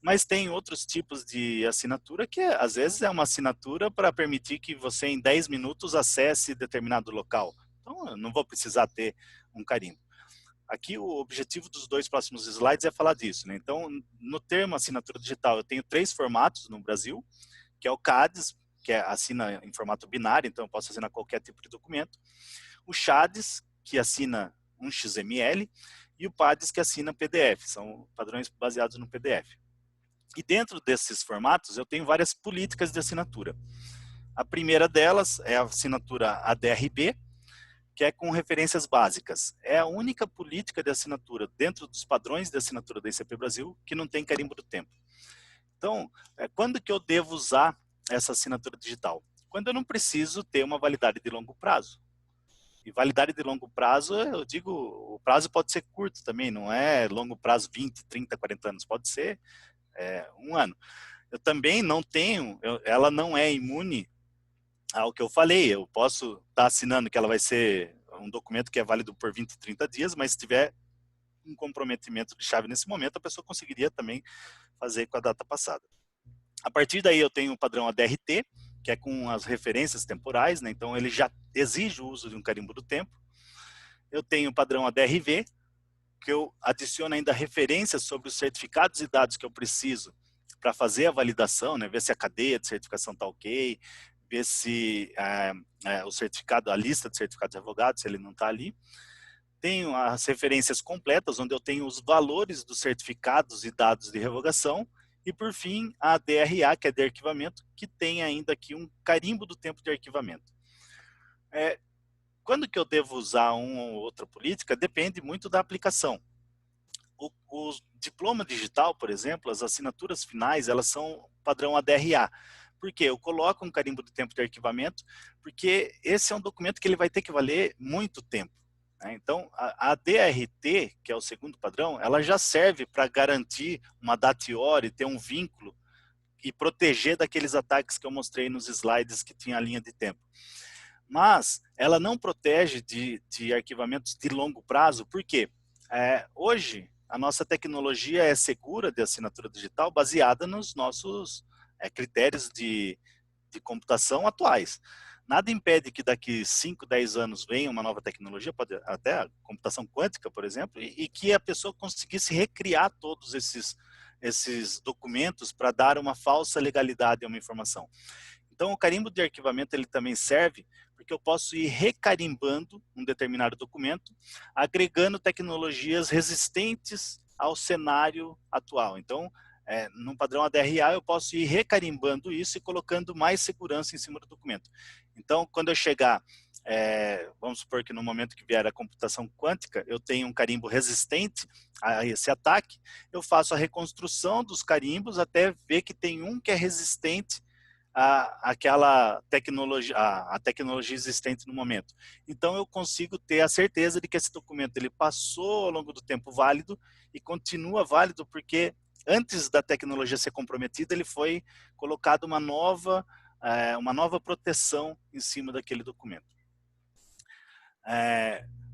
mas tem outros tipos de assinatura que às vezes é uma assinatura para permitir que você em 10 minutos acesse determinado local. Então eu não vou precisar ter um carimbo. Aqui o objetivo dos 2 próximos slides é falar disso, né? Então, no termo assinatura digital, eu tenho 3 formatos no Brasil, que é o CADES, que assina em formato binário, então eu posso assinar qualquer tipo de documento. O CHADES, que assina um XML, e o PADES, que assina PDF, são padrões baseados no PDF. E dentro desses formatos, eu tenho várias políticas de assinatura. A primeira delas é a assinatura ADRB, que é com referências básicas. É a única política de assinatura dentro dos padrões de assinatura da ICP Brasil que não tem carimbo do tempo. Então, quando que eu devo usar essa assinatura digital? Quando eu não preciso ter uma validade de longo prazo. E validade de longo prazo, eu digo, o prazo pode ser curto também, não é longo prazo 20, 30, 40 anos, pode ser 1 ano. Eu também não tenho, ela não é imune ao que eu falei, eu posso estar assinando que ela vai ser um documento que é válido por 20, 30 dias, mas se tiver um comprometimento de chave nesse momento, a pessoa conseguiria também fazer com a data passada. A partir daí eu tenho o padrão ADRT, que é com as referências temporais, né? Então ele já exige o uso de um carimbo do tempo. Eu tenho o padrão ADRV, que eu adiciono ainda referências sobre os certificados e dados que eu preciso para fazer a validação, né? Ver se a cadeia de certificação está ok, ver se o certificado, a lista de certificados revogados, se ele não está ali. Tenho as referências completas, onde eu tenho os valores dos certificados e dados de revogação. E, por fim, a DRA, que é de arquivamento, que tem ainda aqui um carimbo do tempo de arquivamento. Quando que eu devo usar uma ou outra política, depende muito da aplicação. O diploma digital, por exemplo, as assinaturas finais, elas são padrão ADRA. Por quê? Eu coloco um carimbo do tempo de arquivamento, porque esse é um documento que ele vai ter que valer muito tempo. Então, a DRT, que é o segundo padrão, ela já serve para garantir uma datiore, ter um vínculo e proteger daqueles ataques que eu mostrei nos slides que tinha a linha de tempo. Mas ela não protege de arquivamentos de longo prazo, por quê? Hoje, a nossa tecnologia é segura de assinatura digital baseada nos nossos critérios de computação atuais. Nada impede que daqui 5, 10 anos venha uma nova tecnologia, pode até a computação quântica, por exemplo, e que a pessoa conseguisse recriar todos esses documentos para dar uma falsa legalidade a uma informação. Então, o carimbo de arquivamento ele também serve porque eu posso ir recarimbando um determinado documento, agregando tecnologias resistentes ao cenário atual. Então, no padrão ADRA, eu posso ir recarimbando isso e colocando mais segurança em cima do documento. Então, quando eu chegar, vamos supor que no momento que vier a computação quântica, eu tenho um carimbo resistente a esse ataque, eu faço a reconstrução dos carimbos até ver que tem um que é resistente àquela tecnologia, a tecnologia existente no momento. Então, eu consigo ter a certeza de que esse documento ele passou ao longo do tempo válido e continua válido porque antes da tecnologia ser comprometida, ele foi colocado uma nova proteção em cima daquele documento.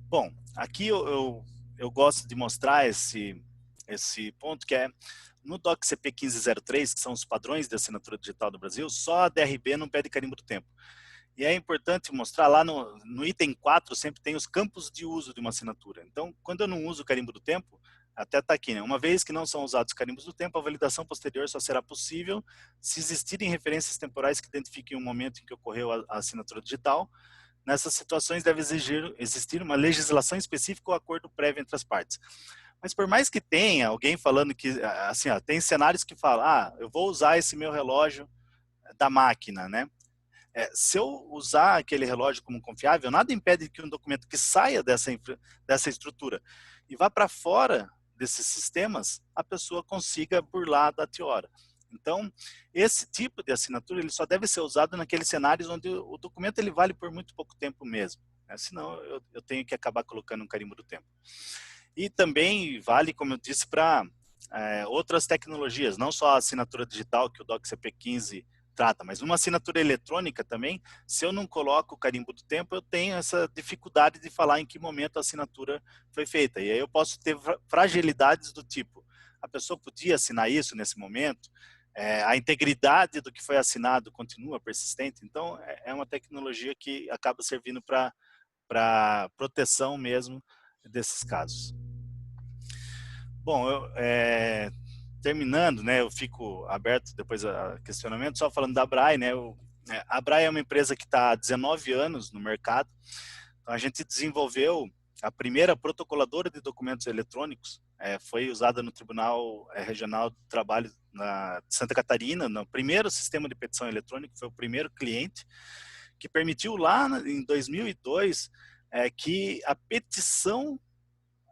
Bom, aqui eu gosto de mostrar esse ponto que é no DOC CP 1503, que são os padrões de assinatura digital do Brasil, só a DRB não pede carimbo do tempo. E é importante mostrar lá no item 4, sempre tem os campos de uso de uma assinatura. Então, quando eu não uso o carimbo do tempo, até está aqui, né? Uma vez que não são usados carimbos do tempo, a validação posterior só será possível se existirem referências temporais que identifiquem o momento em que ocorreu a assinatura digital. Nessas situações deve existir uma legislação específica ou acordo prévio entre as partes. Mas por mais que tenha alguém falando que, assim, tem cenários que falam, eu vou usar esse meu relógio da máquina, né? Se eu usar aquele relógio como confiável, nada impede que um documento que saia dessa estrutura e vá para fora desses sistemas, a pessoa consiga burlar a data-hora. Então, esse tipo de assinatura ele só deve ser usado naqueles cenários onde o documento ele vale por muito pouco tempo mesmo. Né? Senão, eu tenho que acabar colocando um carimbo do tempo. E também vale, como eu disse, para outras tecnologias, não só a assinatura digital que o DOC CP 15 trata, mas uma assinatura eletrônica também, se eu não coloco o carimbo do tempo, eu tenho essa dificuldade de falar em que momento a assinatura foi feita. E aí eu posso ter fragilidades do tipo, a pessoa podia assinar isso nesse momento, a integridade do que foi assinado continua persistente, então é uma tecnologia que acaba servindo para proteção mesmo desses casos. Bom, terminando, né, eu fico aberto depois a questionamento, só falando da Braille, né, a Braille é uma empresa que está há 19 anos no mercado, então a gente desenvolveu a primeira protocoladora de documentos eletrônicos, foi usada no Tribunal Regional do Trabalho de Santa Catarina, no primeiro sistema de petição eletrônica, foi o primeiro cliente, que permitiu lá em 2002 que a petição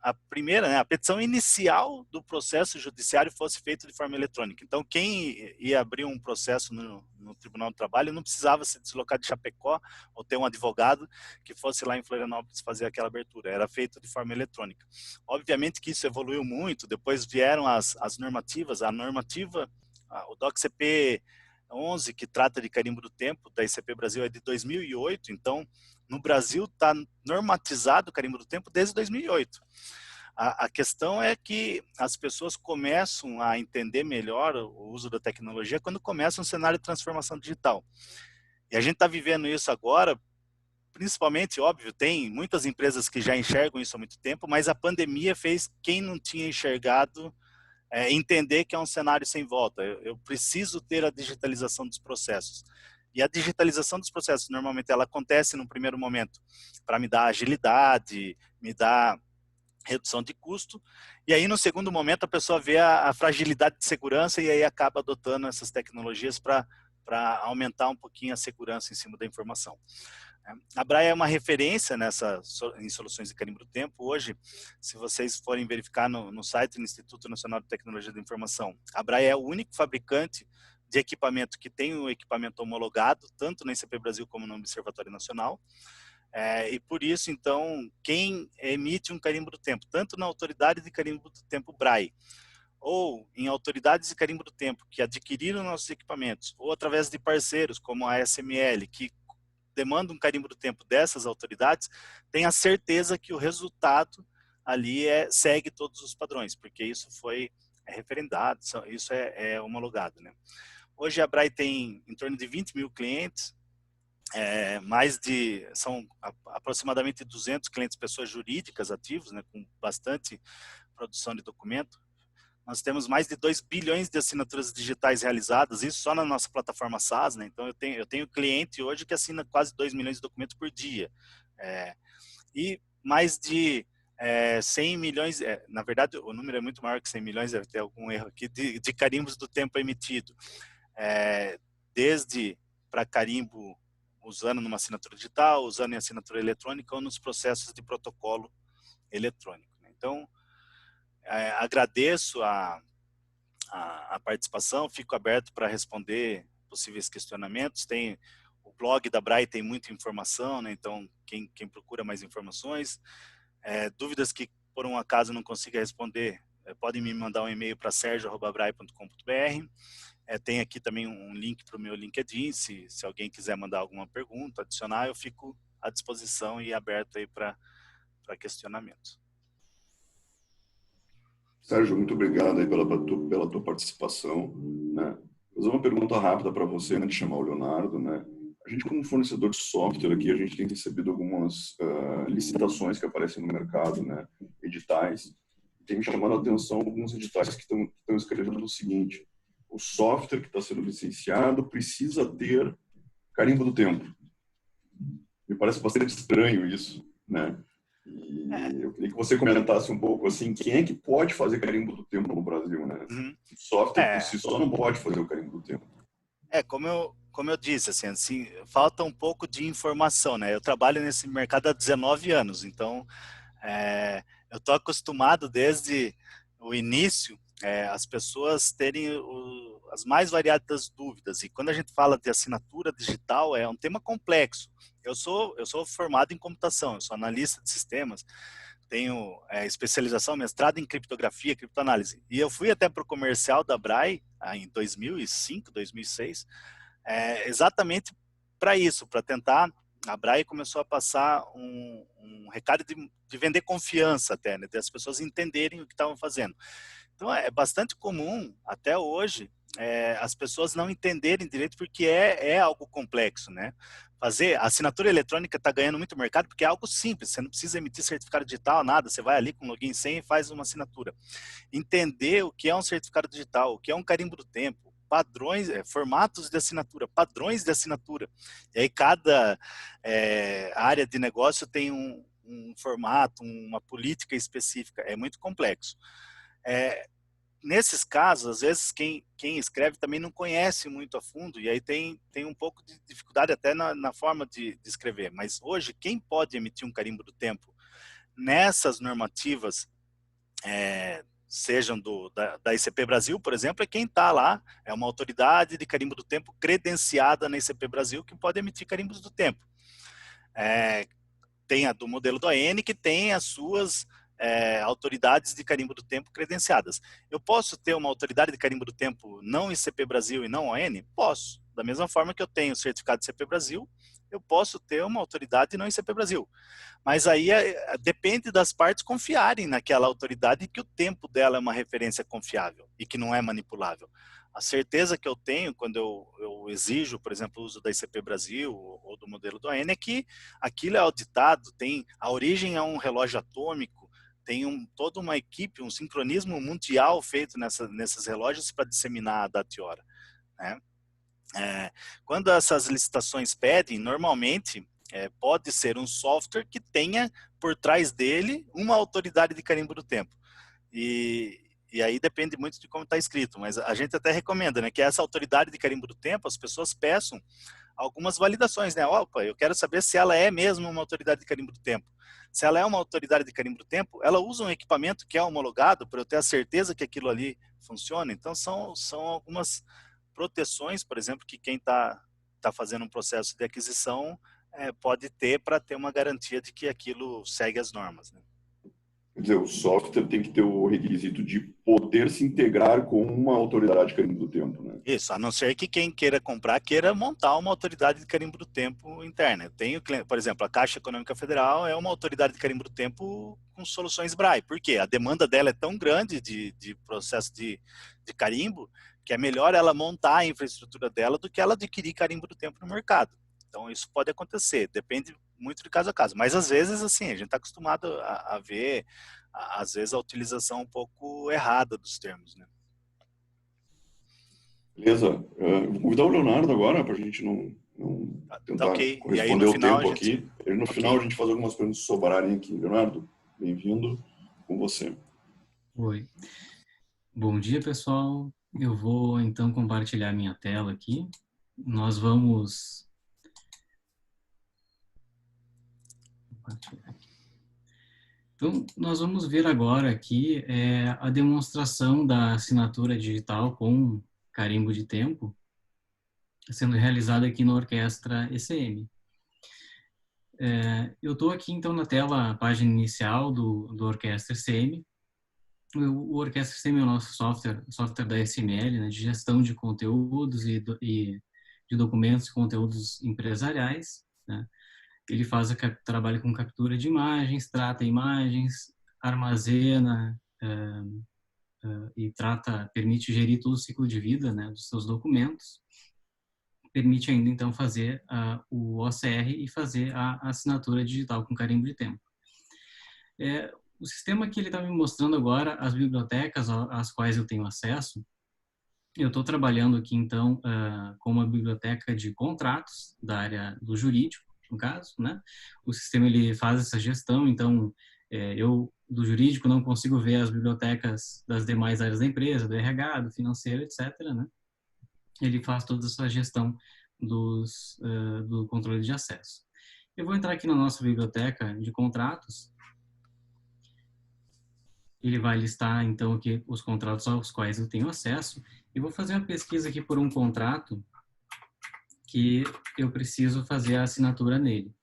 a primeira, né, a petição inicial do processo judiciário fosse feita de forma eletrônica. Então, quem ia abrir um processo no Tribunal do Trabalho não precisava se deslocar de Chapecó ou ter um advogado que fosse lá em Florianópolis fazer aquela abertura. Era feito de forma eletrônica. Obviamente que isso evoluiu muito. Depois vieram as normativas. A normativa, o DOC-CP 11, que trata de carimbo do tempo, da ICP Brasil, é de 2008. Então, no Brasil está normatizado o carimbo do tempo desde 2008. A questão é que as pessoas começam a entender melhor o uso da tecnologia quando começa um cenário de transformação digital. E a gente está vivendo isso agora, principalmente, óbvio, tem muitas empresas que já enxergam isso há muito tempo, mas a pandemia fez quem não tinha enxergado entender que é um cenário sem volta. Eu preciso ter a digitalização dos processos. E a digitalização dos processos, normalmente, ela acontece no primeiro momento para me dar agilidade, me dar redução de custo, e aí no segundo momento a pessoa vê a fragilidade de segurança e aí acaba adotando essas tecnologias para aumentar um pouquinho a segurança em cima da informação. A Braille é uma referência em soluções de carimbo do tempo. Hoje, se vocês forem verificar no site do Instituto Nacional de Tecnologia da Informação, a Braille é o único fabricante de equipamento que tem o equipamento homologado, tanto na ICP Brasil como no Observatório Nacional. E por isso, então, quem emite um carimbo do tempo, tanto na autoridade de carimbo do tempo Braille, ou em autoridades de carimbo do tempo que adquiriram nossos equipamentos, ou através de parceiros como a ASML, que demanda um carimbo do tempo dessas autoridades, tenha certeza que o resultado ali segue todos os padrões, porque isso foi referendado, isso é homologado, né? Hoje a Braille tem em torno de 20 mil clientes, são aproximadamente 200 clientes, pessoas jurídicas ativos, né, com bastante produção de documento. Nós temos mais de 2 bilhões de assinaturas digitais realizadas, isso só na nossa plataforma SaaS, né? Então eu tenho cliente hoje que assina quase 2 milhões de documentos por dia. E mais de 100 milhões, na verdade o número é muito maior que 100 milhões, deve ter algum erro aqui, de carimbos do tempo emitido. Desde para carimbo usando numa assinatura digital, usando em assinatura eletrônica ou nos processos de protocolo eletrônico. Então, agradeço a participação, fico aberto para responder possíveis questionamentos. O blog da Braille tem muita informação, né? Então quem procura mais informações, dúvidas que por um acaso não consiga responder, podem me mandar um e-mail para sergio@braille.com.br. Tem aqui também um link para o meu LinkedIn, se alguém quiser mandar alguma pergunta, adicionar, eu fico à disposição e aberto aí para questionamentos. Sérgio, muito obrigado aí pela tua participação, né? Vou fazer uma pergunta rápida para você antes de chamar o Leonardo, né? A gente, como fornecedor de software aqui, a gente tem recebido algumas licitações que aparecem no mercado, né? Editais. Tem me chamado a atenção alguns editais que estão escrevendo o seguinte: o software que está sendo licenciado precisa ter carimbo do tempo. Me parece bastante estranho isso, né? E eu queria que você comentasse um pouco assim, quem é que pode fazer carimbo do tempo no Brasil, né? O software por si só não pode fazer o carimbo do tempo. Como eu disse, assim, falta um pouco de informação, né? Eu trabalho nesse mercado há 19 anos, então eu estou acostumado desde o início as pessoas terem as mais variadas dúvidas. E quando a gente fala de assinatura digital, é um tema complexo. Eu sou formado em computação, eu sou analista de sistemas, tenho especialização, mestrado em criptografia, criptoanálise. E eu fui até para o comercial da Braille em 2005, 2006, exatamente para isso, para tentar. A Braille começou a passar um recado de vender confiança até, né, de as pessoas entenderem o que estavam fazendo. Então é bastante comum, até hoje, as pessoas não entenderem direito porque é algo complexo, né? Fazer a assinatura eletrônica está ganhando muito mercado porque é algo simples, você não precisa emitir certificado digital, nada, você vai ali com login e senha e faz uma assinatura. Entender o que é um certificado digital, o que é um carimbo do tempo, padrões, formatos de assinatura, padrões de assinatura. E aí cada área de negócio tem um formato, uma política específica, é muito complexo. Nesses casos, às vezes, quem escreve também não conhece muito a fundo, e aí tem um pouco de dificuldade até na forma de escrever. Mas hoje, quem pode emitir um carimbo do tempo nessas normativas, sejam da ICP Brasil, por exemplo, é quem está lá, é uma autoridade de carimbo do tempo credenciada na ICP Brasil que pode emitir carimbos do tempo. Tem a do modelo do ON, que tem as suas autoridades de carimbo do tempo credenciadas. Eu posso ter uma autoridade de carimbo do tempo não ICP Brasil e não ON? Posso. Da mesma forma que eu tenho o certificado de ICP Brasil, eu posso ter uma autoridade não ICP Brasil. Mas aí depende das partes confiarem naquela autoridade e que o tempo dela é uma referência confiável e que não é manipulável. A certeza que eu tenho quando eu exijo, por exemplo, o uso da ICP Brasil ou do modelo do ON é que aquilo é auditado, tem a origem é um relógio atômico, tem toda uma equipe, um sincronismo mundial feito nesses relógios para disseminar a data e hora, né? Quando essas licitações pedem, normalmente pode ser um software que tenha por trás dele uma autoridade de carimbo do tempo. E aí depende muito de como está escrito, mas a gente até recomenda, né, que essa autoridade de carimbo do tempo, as pessoas peçam algumas validações, né? Opa, eu quero saber se ela é mesmo uma autoridade de carimbo do tempo. Se ela é uma autoridade de carimbo do tempo, ela usa um equipamento que é homologado para eu ter a certeza que aquilo ali funciona. Então são algumas proteções, por exemplo, que quem está fazendo um processo de aquisição pode ter para ter uma garantia de que aquilo segue as normas, né? Quer dizer, o software tem que ter o requisito de poder se integrar com uma autoridade de carimbo do tempo, né? Isso, a não ser que quem queira comprar queira montar uma autoridade de carimbo do tempo interna. Eu tenho, por exemplo, a Caixa Econômica Federal é uma autoridade de carimbo do tempo com soluções Braille. Por quê? A demanda dela é tão grande de processo de carimbo que é melhor ela montar a infraestrutura dela do que ela adquirir carimbo do tempo no mercado. Então, isso pode acontecer, depende muito de caso a caso. Mas, às vezes, assim, a gente está acostumado a ver, às vezes, a utilização um pouco errada dos termos, né? Beleza. Eu vou convidar o Leonardo agora para a gente não tentar okay. corresponder ao tempo aqui. E no okay. final a gente faz algumas perguntas sobrarem aqui. Leonardo, bem-vindo, com você. Oi. Bom dia, pessoal. Eu vou, então, compartilhar minha tela aqui. Nós vamos... Então, nós vamos ver agora aqui a demonstração da assinatura digital com carimbo de tempo sendo realizada aqui na Orquestra ECM. Eu estou aqui, então, na tela, a página inicial do Orquestra ECM. O Orquestra ECM é o nosso software da SML, né, de gestão de conteúdos e de documentos e conteúdos empresariais, né? Ele trabalha com captura de imagens, trata imagens, armazena e permite gerir todo o ciclo de vida, né, dos seus documentos. Permite ainda, então, fazer o OCR e fazer a assinatura digital com carimbo de tempo. O sistema que ele está me mostrando agora, as bibliotecas às quais eu tenho acesso, eu estou trabalhando aqui, então, com uma biblioteca de contratos da área do jurídico, no caso, né? O sistema ele faz essa gestão, então eu do jurídico não consigo ver as bibliotecas das demais áreas da empresa, do RH, do financeiro, etc., né? Ele faz toda essa gestão do controle de acesso. Eu vou entrar aqui na nossa biblioteca de contratos. Ele vai listar, então, aqui os contratos aos quais eu tenho acesso. E vou fazer uma pesquisa aqui por um contrato que eu preciso fazer a assinatura nele.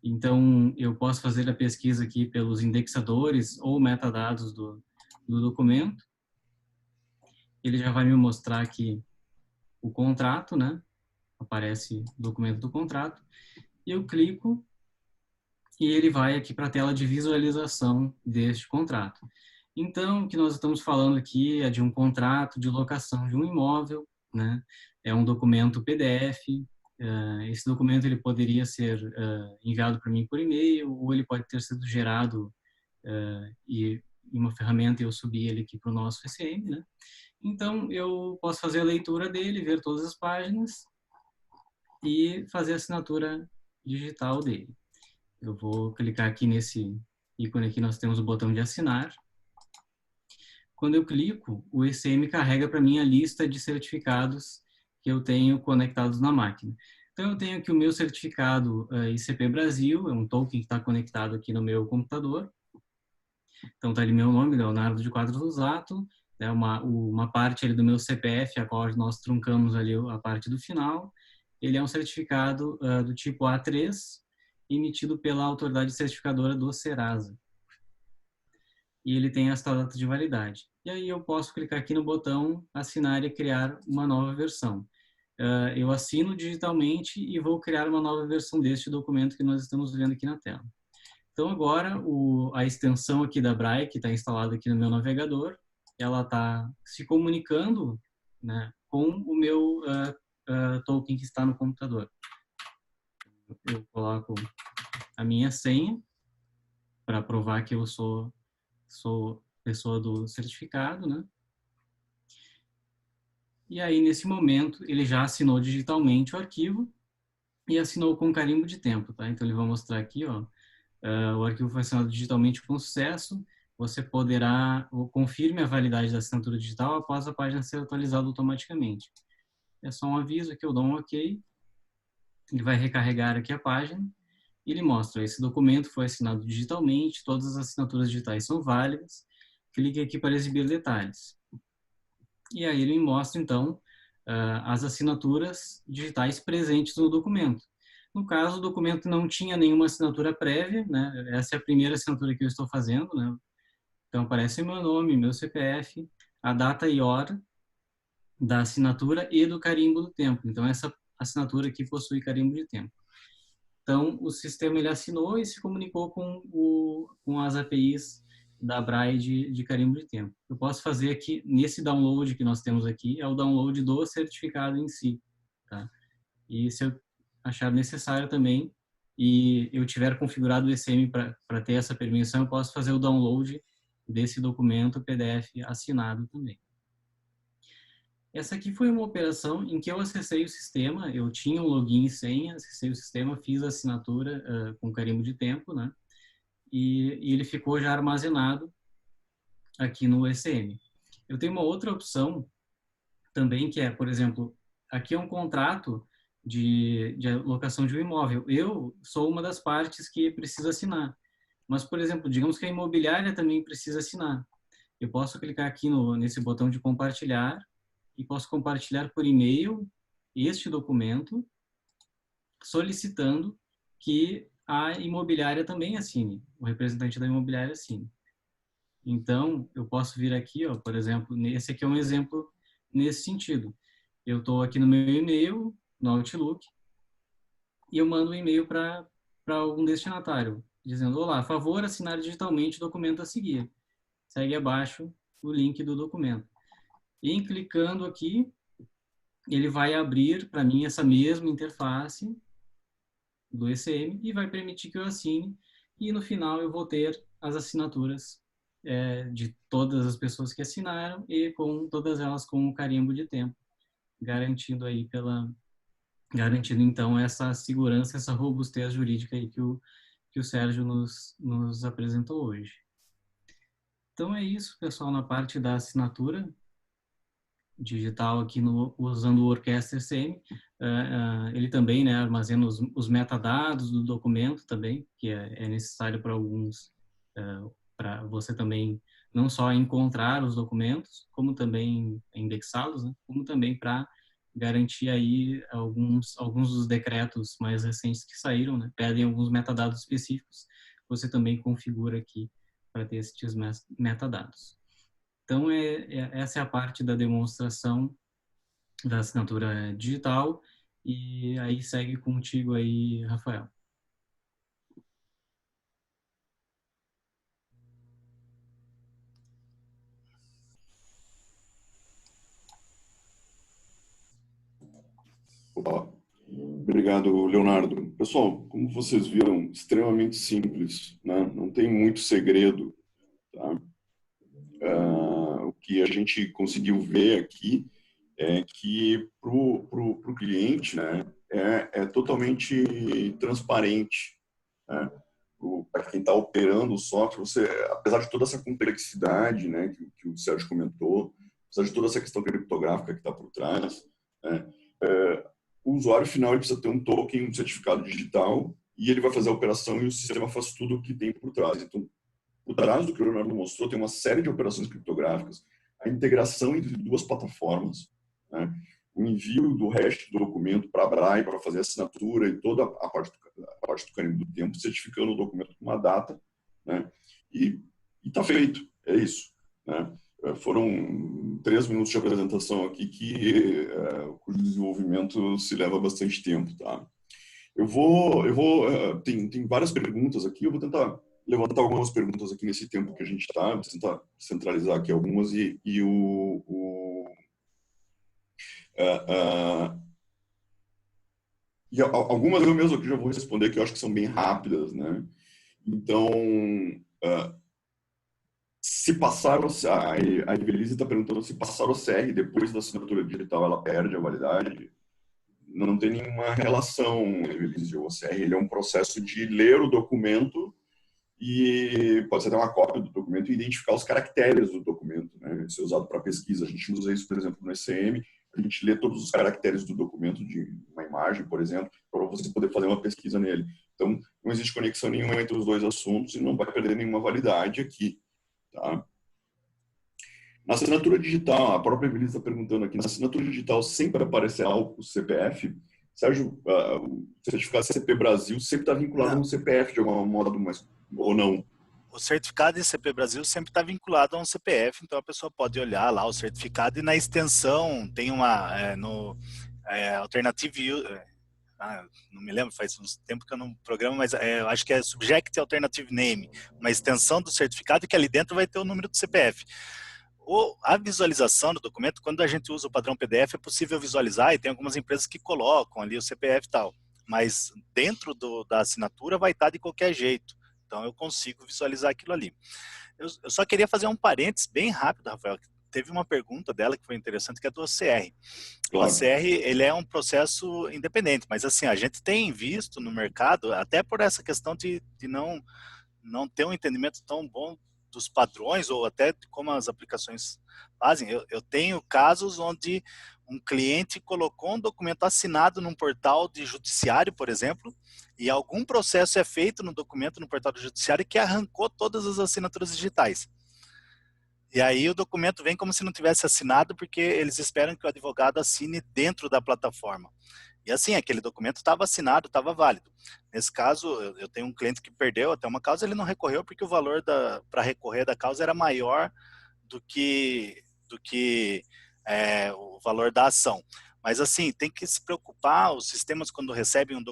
Então, eu posso fazer a pesquisa aqui pelos indexadores ou metadados do documento. Ele já vai me mostrar aqui o contrato, né? Aparece o documento do contrato. E eu clico e ele vai aqui para a tela de visualização deste contrato. Então, o que nós estamos falando aqui é de um contrato de locação de um imóvel, né? É um documento PDF. Esse documento ele poderia ser enviado para mim por e-mail, ou ele pode ter sido gerado e em uma ferramenta eu subi ele aqui para o nosso ECM, né? Então, eu posso fazer a leitura dele, ver todas as páginas e fazer a assinatura digital dele. Eu vou clicar aqui nesse ícone aqui, nós temos o botão de assinar. Quando eu clico, o ECM carrega para mim a lista de certificados que eu tenho conectados na máquina. Então, eu tenho aqui o meu certificado ICP Brasil, é um token que está conectado aqui no meu computador. Então tá ali meu nome, Leonardo de Quadros Lusato, é uma parte ali do meu CPF, a qual nós truncamos ali a parte do final. Ele é um certificado do tipo A3, emitido pela autoridade certificadora do Serasa. E ele tem esta data de validade. E aí eu posso clicar aqui no botão assinar e criar uma nova versão. Eu assino digitalmente e vou criar uma nova versão deste documento que nós estamos vendo aqui na tela. Então agora a extensão aqui da Braille, que está instalada aqui no meu navegador, ela está se comunicando, né, com o meu token que está no computador. Eu coloco a minha senha para provar que eu sou pessoa do certificado, né? E aí, nesse momento, ele já assinou digitalmente o arquivo e assinou com carimbo de tempo, tá? Então, ele vai mostrar aqui, ó, o arquivo foi assinado digitalmente com sucesso. Você poderá, confirme a validade da assinatura digital após a página ser atualizada automaticamente. É só um aviso que eu dou um OK. Ele vai recarregar aqui a página. E ele mostra, esse documento foi assinado digitalmente, todas as assinaturas digitais são válidas. Clique aqui para exibir detalhes. E aí ele me mostra, então, as assinaturas digitais presentes no documento. No caso, o documento não tinha nenhuma assinatura prévia, né? Essa é a primeira assinatura que eu estou fazendo, né? Então, aparece meu nome, meu CPF, a data e hora da assinatura e do carimbo do tempo. Então, essa assinatura aqui possui carimbo de tempo. Então, o sistema ele assinou e se comunicou com as APIs da Braille de carimbo de tempo. Eu posso fazer aqui, nesse download que nós temos aqui, é o download do certificado em si. Tá? E se eu achar necessário também, e eu tiver configurado o ECM para ter essa permissão, eu posso fazer o download desse documento PDF assinado também. Essa aqui foi uma operação em que eu acessei o sistema, eu tinha um login e senha, acessei o sistema, fiz a assinatura com carimbo de tempo, né? E ele ficou já armazenado aqui no ECM. Eu tenho uma outra opção também, que é, por exemplo, aqui é um contrato de locação de um imóvel. Eu sou uma das partes que precisa assinar. Mas, por exemplo, digamos que a imobiliária também precisa assinar. Eu posso clicar aqui nesse botão de compartilhar e posso compartilhar por e-mail este documento, solicitando que a imobiliária também assine, o representante da imobiliária assine. Então, eu posso vir aqui, ó, por exemplo, esse aqui é um exemplo nesse sentido. Eu estou aqui no meu e-mail, no Outlook, e eu mando um e-mail para algum destinatário, dizendo, olá, favor assinar digitalmente o documento a seguir. Segue abaixo o link do documento. E clicando aqui, ele vai abrir para mim essa mesma interface do ECM e vai permitir que eu assine. E no final eu vou ter as assinaturas de todas as pessoas que assinaram e com todas elas com um carimbo de tempo, garantindo então essa segurança, essa robustez jurídica aí que o Sérgio nos apresentou hoje. Então é isso, pessoal, na parte da assinatura digital aqui usando o Orquestra ECM. Ele também, né, armazena os metadados do documento também, que é necessário para alguns, para você também não só encontrar os documentos, como também indexá-los, né, como também para garantir aí alguns dos decretos mais recentes que saíram, né, pedem alguns metadados específicos, você também configura aqui para ter esses metadados. Então, essa é a parte da demonstração da assinatura digital e aí segue contigo aí, Rafael. Opa. Obrigado, Leonardo. Pessoal, como vocês viram, extremamente simples, né? Não tem muito segredo, tá? O que a gente conseguiu ver aqui é que para o cliente, né, é totalmente transparente, né? Para quem está operando o software, apesar de toda essa complexidade, né, que o Sérgio comentou, apesar de toda essa questão criptográfica que está por trás, né, o usuário final ele precisa ter um token, um certificado digital, e ele vai fazer a operação e o sistema faz tudo o que tem por trás. Então, trás do que o Leonardo mostrou, tem uma série de operações criptográficas, a integração entre duas plataformas, né? O envio do hash do documento para a BRAE para fazer a assinatura e toda a parte do carimbo do tempo, certificando o documento com uma data, né? E está feito, é isso, né? Foram 3 minutos de apresentação aqui cujo desenvolvimento se leva bastante tempo, tá? Tem várias perguntas aqui, eu vou tentar levantar algumas perguntas aqui nesse tempo que a gente está, vou tentar centralizar aqui algumas e algumas eu mesmo aqui já vou responder, que eu acho que são bem rápidas, né? Então, se passar a Evelise está perguntando se passar o CR depois da assinatura digital, ela perde a validade. Não tem nenhuma relação, Evelise, o CR, ele é um processo de ler o documento e pode ser até uma cópia do documento e identificar os caracteres do documento, né? Isso é usado para pesquisa. A gente usa isso, por exemplo, no ECM, a gente lê todos os caracteres do documento de uma imagem, por exemplo, para você poder fazer uma pesquisa nele. Então, não existe conexão nenhuma entre os dois assuntos e não vai perder nenhuma validade aqui, tá? Na assinatura digital, a própria Evelise está perguntando aqui, na assinatura digital sempre aparecerá o CPF? Sérgio, o certificado CP Brasil sempre está vinculado a um CPF de algum modo, mas, ou não? O certificado de CP Brasil sempre está vinculado a um CPF, então a pessoa pode olhar lá o certificado e na extensão tem uma Alternative, não me lembro, faz uns tempo que eu não programo, mas eu acho que é Subject Alternative Name, uma extensão do certificado que ali dentro vai ter o número do CPF. A visualização do documento, quando a gente usa o padrão PDF, é possível visualizar e tem algumas empresas que colocam ali o CPF e tal, mas dentro da assinatura vai estar de qualquer jeito. Então, eu consigo visualizar aquilo ali. Eu só queria fazer um parênteses bem rápido, Rafael. Teve uma pergunta dela que foi interessante, que é do OCR. Claro. O OCR, ele é um processo independente, mas assim, a gente tem visto no mercado, até por essa questão de não ter um entendimento tão bom dos padrões ou até de como as aplicações fazem. Eu tenho casos onde um cliente colocou um documento assinado num portal de judiciário, por exemplo, e algum processo é feito no documento no portal do judiciário que arrancou todas as assinaturas digitais. E aí o documento vem como se não tivesse assinado, porque eles esperam que o advogado assine dentro da plataforma. E assim, aquele documento estava assinado, estava válido. Nesse caso, eu tenho um cliente que perdeu até uma causa, ele não recorreu porque o valor para recorrer da causa era maior do que o valor da ação. Mas assim, tem que se preocupar, os sistemas quando recebem um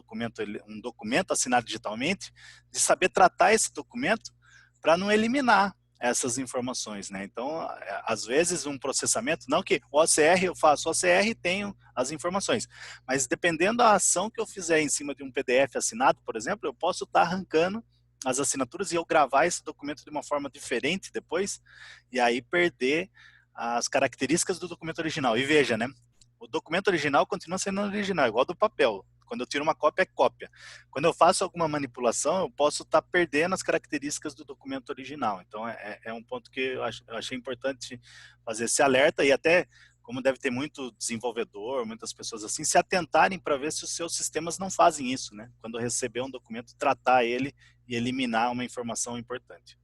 documento assinado digitalmente, de saber tratar esse documento para não eliminar essas informações, né? Então, às vezes um processamento, não que o OCR, eu faço OCR e tenho as informações, mas dependendo da ação que eu fizer em cima de um PDF assinado, por exemplo, eu posso estar arrancando as assinaturas e eu gravar esse documento de uma forma diferente depois, e aí perder as características do documento original. E veja, né? O documento original continua sendo original, igual do papel. Quando eu tiro uma cópia, é cópia. Quando eu faço alguma manipulação, eu posso estar perdendo as características do documento original. Então, é um ponto que eu achei importante fazer esse alerta e até, como deve ter muito desenvolvedor, muitas pessoas assim, se atentarem para ver se os seus sistemas não fazem isso, né? Quando receber um documento, tratar ele e eliminar uma informação importante.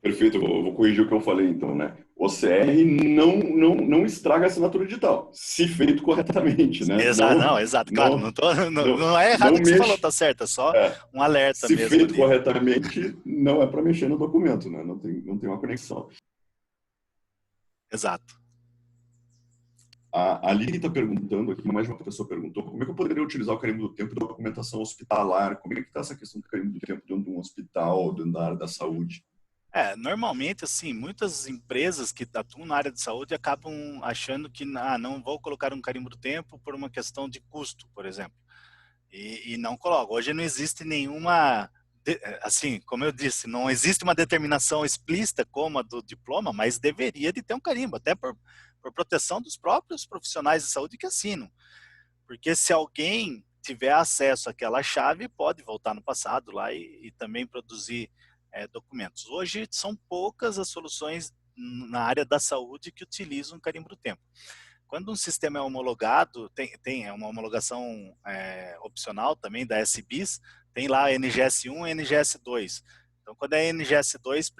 Perfeito, eu vou corrigir o que eu falei então, né? O OCR não estraga a assinatura digital, se feito corretamente, né? Exato, claro, não é errado o que você falou, tá certo, é só um alerta mesmo. Se feito corretamente, não é para mexer no documento, né? Não tem uma conexão. Exato. A Lili está perguntando aqui, mais uma pessoa perguntou, como é que eu poderia utilizar o carimbo do tempo da documentação hospitalar? Como é que está essa questão do carimbo do tempo dentro de um hospital, dentro da área da saúde? Normalmente, assim, muitas empresas que atuam na área de saúde acabam achando que não vou colocar um carimbo do tempo por uma questão de custo, por exemplo. E não colocam. Hoje não existe nenhuma, assim, como eu disse, não existe uma determinação explícita como a do diploma, mas deveria de ter um carimbo, até por proteção dos próprios profissionais de saúde que assinam. Porque se alguém tiver acesso àquela chave, pode voltar no passado lá e também produzir documentos. Hoje são poucas as soluções na área da saúde que utilizam carimbo do tempo. Quando um sistema é homologado, tem uma homologação opcional também da SBIS, tem lá NGS 1 e NGS 2. Então, quando é NGS2,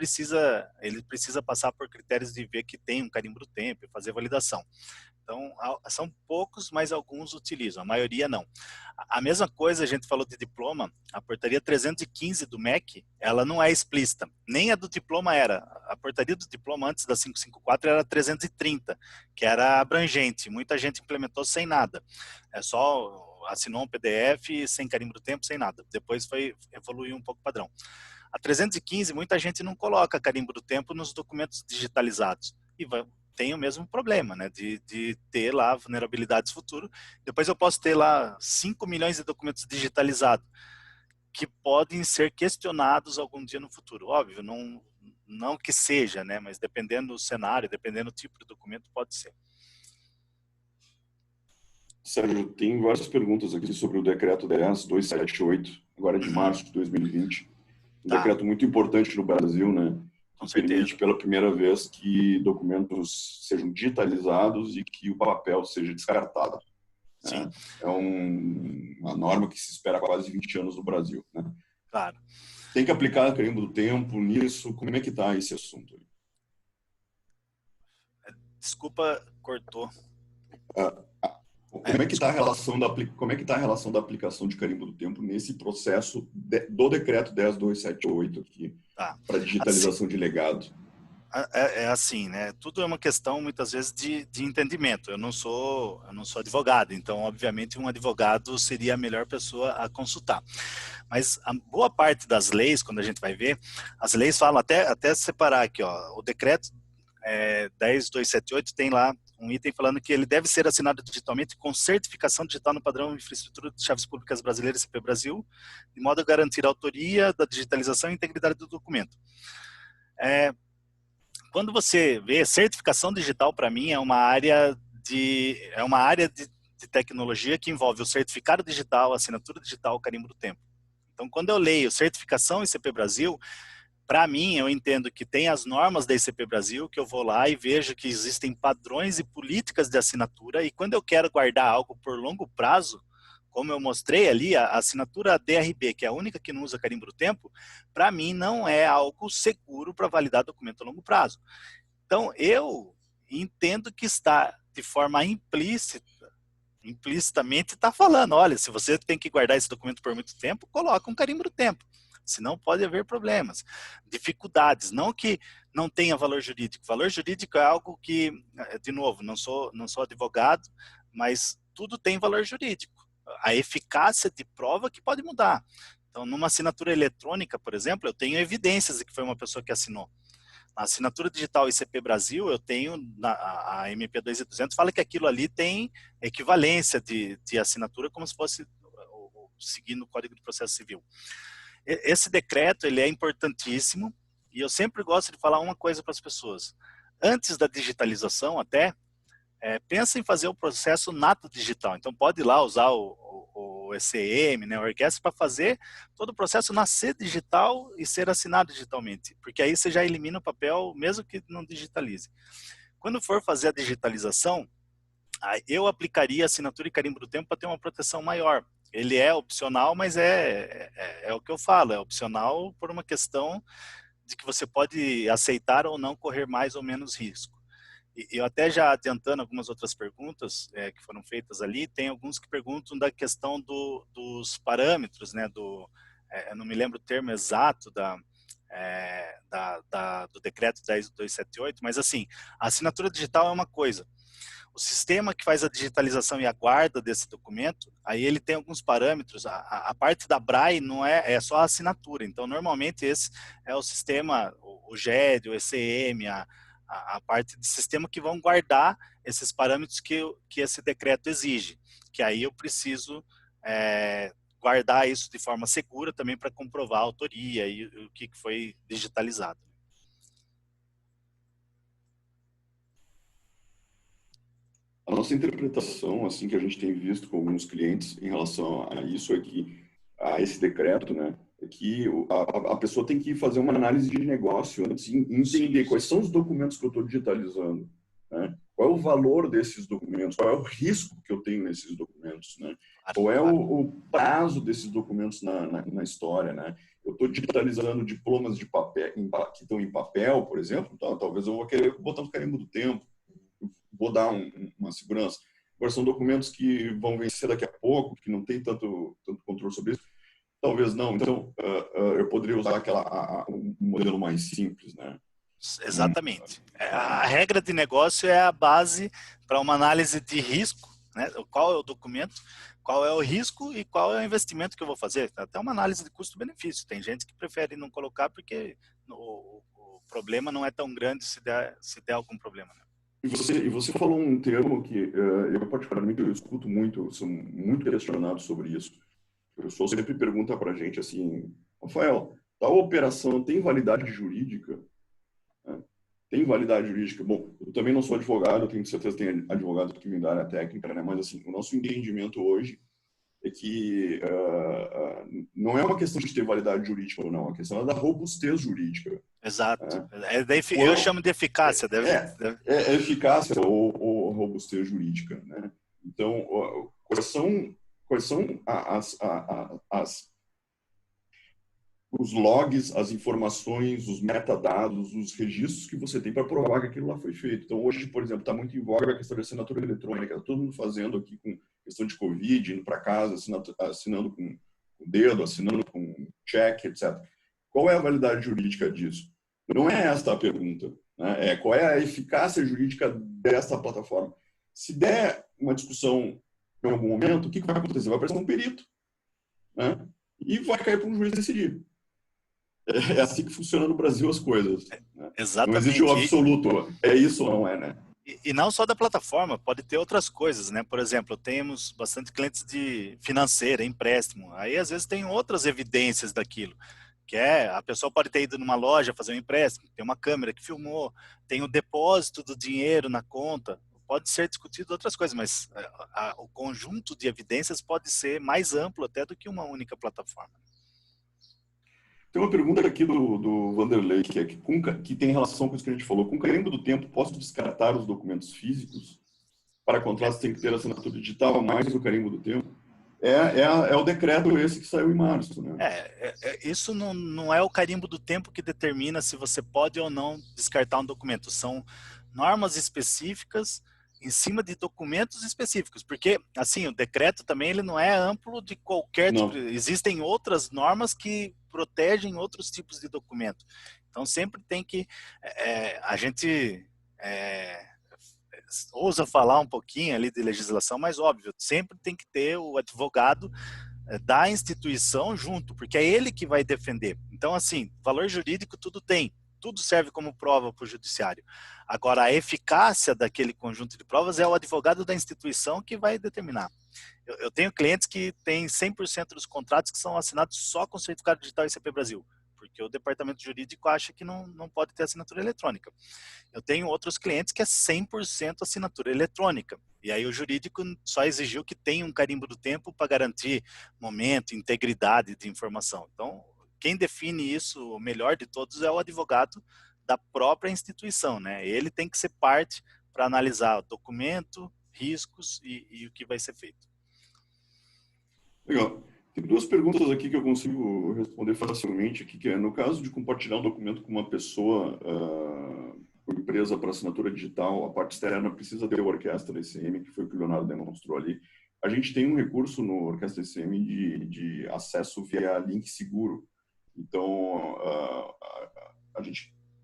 ele precisa passar por critérios de ver que tem um carimbo do tempo e fazer validação. Então, são poucos, mas alguns utilizam, a maioria não. A mesma coisa, a gente falou de diploma, a portaria 315 do MEC, ela não é explícita, nem a do diploma era. A portaria do diploma antes da 554 era 330, que era abrangente, muita gente implementou sem nada. É só assinou um PDF sem carimbo do tempo, sem nada. Depois evoluiu um pouco o padrão. A 315, muita gente não coloca carimbo do tempo nos documentos digitalizados. E tem o mesmo problema, né, de ter lá vulnerabilidades futuro. Depois eu posso ter lá 5 milhões de documentos digitalizados que podem ser questionados algum dia no futuro. Óbvio, não que seja, né, mas dependendo do cenário, dependendo do tipo de documento, pode ser. Sérgio, tem várias perguntas aqui sobre o decreto 10.278, agora de março de 2020. Um decreto muito importante no Brasil, né? Com que permite certeza. pela primeira vez que documentos sejam digitalizados e que o papel seja descartado. Sim. É uma norma que se espera há quase 20 anos no Brasil. Né? Claro. Tem que aplicar o carimbo do tempo nisso? Como é que está esse assunto? Desculpa, cortou. Como é que está a relação da aplicação de carimbo do tempo nesse processo do decreto 10.278 aqui, para digitalização de legado? É assim, né? Tudo é uma questão, muitas vezes, de entendimento. Eu não sou advogado, então, obviamente, um advogado seria a melhor pessoa a consultar. Mas a boa parte das leis, quando a gente vai ver, as leis falam, até separar aqui, ó, o decreto 10.278 tem lá um item falando que ele deve ser assinado digitalmente com certificação digital no padrão Infraestrutura de Chaves Públicas Brasileiras, CP Brasil, de modo a garantir a autoria da digitalização e integridade do documento. Quando você vê, certificação digital, para mim, é uma área de tecnologia que envolve o certificado digital, a assinatura digital, o carimbo do tempo. Então, quando eu leio certificação ICP Brasil, para mim, eu entendo que tem as normas da ICP Brasil, que eu vou lá e vejo que existem padrões e políticas de assinatura, e quando eu quero guardar algo por longo prazo, como eu mostrei ali, a assinatura DRB, que é a única que não usa carimbo do tempo, para mim não é algo seguro para validar documento a longo prazo. Então, eu entendo que está de forma implicitamente está falando, olha, se você tem que guardar esse documento por muito tempo, coloca um carimbo do tempo. Senão pode haver problemas, dificuldades, não que não tenha valor jurídico. Valor jurídico é algo que, de novo, não sou advogado, mas tudo tem valor jurídico. A eficácia de prova que pode mudar. Então, numa assinatura eletrônica, por exemplo, eu tenho evidências de que foi uma pessoa que assinou. Na assinatura digital ICP Brasil, eu tenho, a MP2200 fala que aquilo ali tem equivalência de assinatura como se fosse seguindo o Código de Processo Civil. Esse decreto, ele é importantíssimo e eu sempre gosto de falar uma coisa para as pessoas. Antes da digitalização até, pensa em fazer o processo nato digital. Então pode ir lá usar o ECM, né, o Orquestra, para fazer todo o processo nascer digital e ser assinado digitalmente. Porque aí você já elimina o papel, mesmo que não digitalize. Quando for fazer a digitalização, eu aplicaria assinatura e carimbo do tempo para ter uma proteção maior. Ele é opcional, mas é o que eu falo, é opcional por uma questão de que você pode aceitar ou não correr mais ou menos risco. E eu até já adiantando algumas outras perguntas que foram feitas ali, tem alguns que perguntam da questão dos parâmetros, né, eu não me lembro o termo exato do decreto 10.278, mas assim, a assinatura digital é uma coisa. O sistema que faz a digitalização e a guarda desse documento, aí ele tem alguns parâmetros. A parte da BRAE não é só a assinatura. Então, normalmente, esse é o sistema, o GED, o ECM, a parte de sistema que vão guardar esses parâmetros que esse decreto exige. Que aí eu preciso guardar isso de forma segura também para comprovar a autoria e o que foi digitalizado. A nossa interpretação, assim, que a gente tem visto com alguns clientes em relação a isso, a esse decreto, né, é que a pessoa tem que fazer uma análise de negócio antes e entender quais são os documentos que eu estou digitalizando, né? Qual é o valor desses documentos, qual é o risco que eu tenho nesses documentos, né? Qual é o prazo desses documentos na história, né? eu estou digitalizando diplomas de papel, que estão em papel, por exemplo, então, talvez eu vou querer botar um carimbo do tempo, vou dar uma segurança. Agora, são documentos que vão vencer daqui a pouco, que não tem tanto controle sobre isso. Talvez não. Então, eu poderia usar um modelo mais simples, né? Exatamente. A regra de negócio é a base para uma análise de risco, né? Qual é o documento, qual é o risco e qual é o investimento que eu vou fazer. Até uma análise de custo-benefício. Tem gente que prefere não colocar porque o problema não é tão grande se der algum problema, né? E você falou um termo que eu particularmente eu escuto muito, eu sou muito questionado sobre isso. O pessoal sempre pergunta para a gente assim, Rafael, tal operação tem validade jurídica? Tem validade jurídica? Bom, eu também não sou advogado, eu tenho certeza que tem advogados que me dão a técnica, né? Mas assim, o nosso entendimento hoje é que não é uma questão de ter validade jurídica ou não, a questão é da robustez jurídica. Exato. Eu chamo de eficácia. É eficácia ou robustez jurídica, né? Então, quais são os logs, as informações, os metadados, os registros que você tem para provar que aquilo lá foi feito. Então, hoje, por exemplo, está muito em voga a questão da assinatura eletrônica. Está todo mundo fazendo aqui com questão de Covid, indo para casa, assinando com o dedo, assinando com cheque, etc. Qual é a validade jurídica disso? Não é esta a pergunta, né? Qual é a eficácia jurídica desta plataforma? Se der uma discussão em algum momento, o que vai acontecer? Vai aparecer um perito, né? E vai cair para um juiz decidir. É assim que funciona no Brasil as coisas. Né? Exatamente. Não existe o absoluto. É isso ou não é, né? E não só da plataforma, pode ter outras coisas, né? Por exemplo, temos bastante clientes de financeira, empréstimo. Aí, às vezes, tem outras evidências daquilo. Que a pessoa pode ter ido numa loja fazer um empréstimo, tem uma câmera que filmou, tem o depósito do dinheiro na conta. Pode ser discutido outras coisas, mas o conjunto de evidências pode ser mais amplo até do que uma única plataforma. Tem uma pergunta aqui do Vanderlei, que tem relação com isso que a gente falou. Com o carimbo do tempo, posso descartar os documentos físicos? Para contratos tem que ter assinatura digital mais o carimbo do tempo? É o decreto esse que saiu em março, né? Isso não é o carimbo do tempo que determina se você pode ou não descartar um documento. São normas específicas em cima de documentos específicos, porque assim o decreto também ele não é amplo de qualquer tipo. Existem outras normas que protegem outros tipos de documento. Então sempre tem que a gente ousa falar um pouquinho ali de legislação, mas óbvio, sempre tem que ter o advogado da instituição junto, porque é ele que vai defender. Então, assim, valor jurídico tudo tem, tudo serve como prova para o judiciário. Agora, a eficácia daquele conjunto de provas é o advogado da instituição que vai determinar. Eu tenho clientes que têm 100% dos contratos que são assinados só com certificado digital ICP Brasil, porque o departamento jurídico acha que não pode ter assinatura eletrônica. Eu tenho outros clientes que é 100% assinatura eletrônica. E aí o jurídico só exigiu que tenha um carimbo do tempo para garantir momento, integridade de informação. Então, quem define isso, o melhor de todos, é o advogado da própria instituição, né? Ele tem que ser parte para analisar documento, riscos e o que vai ser feito. Legal. Tem duas perguntas aqui que eu consigo responder facilmente, aqui, que é, no caso de compartilhar um documento com uma pessoa, uma empresa para assinatura digital, a parte externa precisa ter o Orquestra ECM, que foi o que o Leonardo demonstrou ali. A gente tem um recurso no Orquestra ECM de acesso via link seguro. Então,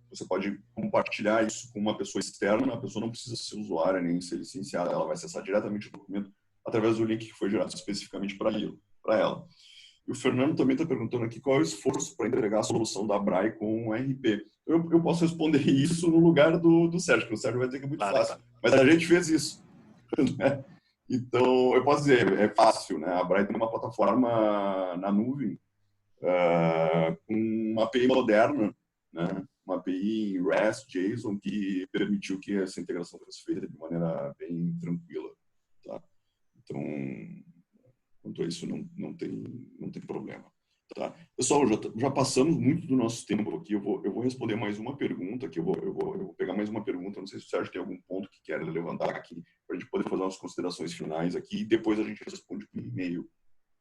você pode compartilhar isso com uma pessoa externa, a pessoa não precisa ser usuária nem ser licenciada, ela vai acessar diretamente o documento através do link que foi gerado especificamente para ela. E o Fernando também está perguntando aqui qual é o esforço para entregar a solução da BRAE com o RP. Eu posso responder isso no lugar do Sérgio, porque o Sérgio vai dizer que é muito fácil. Mas a gente fez isso. Né? Então, eu posso dizer, é fácil. Né? A BRAE tem uma plataforma na nuvem com uma API moderna, né? Uma API em REST, JSON, que permitiu que essa integração fosse feita de maneira bem tranquila. Tá? Então, quanto a isso, não tem problema. Tá? Pessoal, já passamos muito do nosso tempo aqui. Eu vou responder mais uma pergunta, que eu vou pegar mais uma pergunta. Não sei se o Sérgio tem algum ponto que quer levantar aqui, para a gente poder fazer umas considerações finais aqui, e depois a gente responde por e-mail.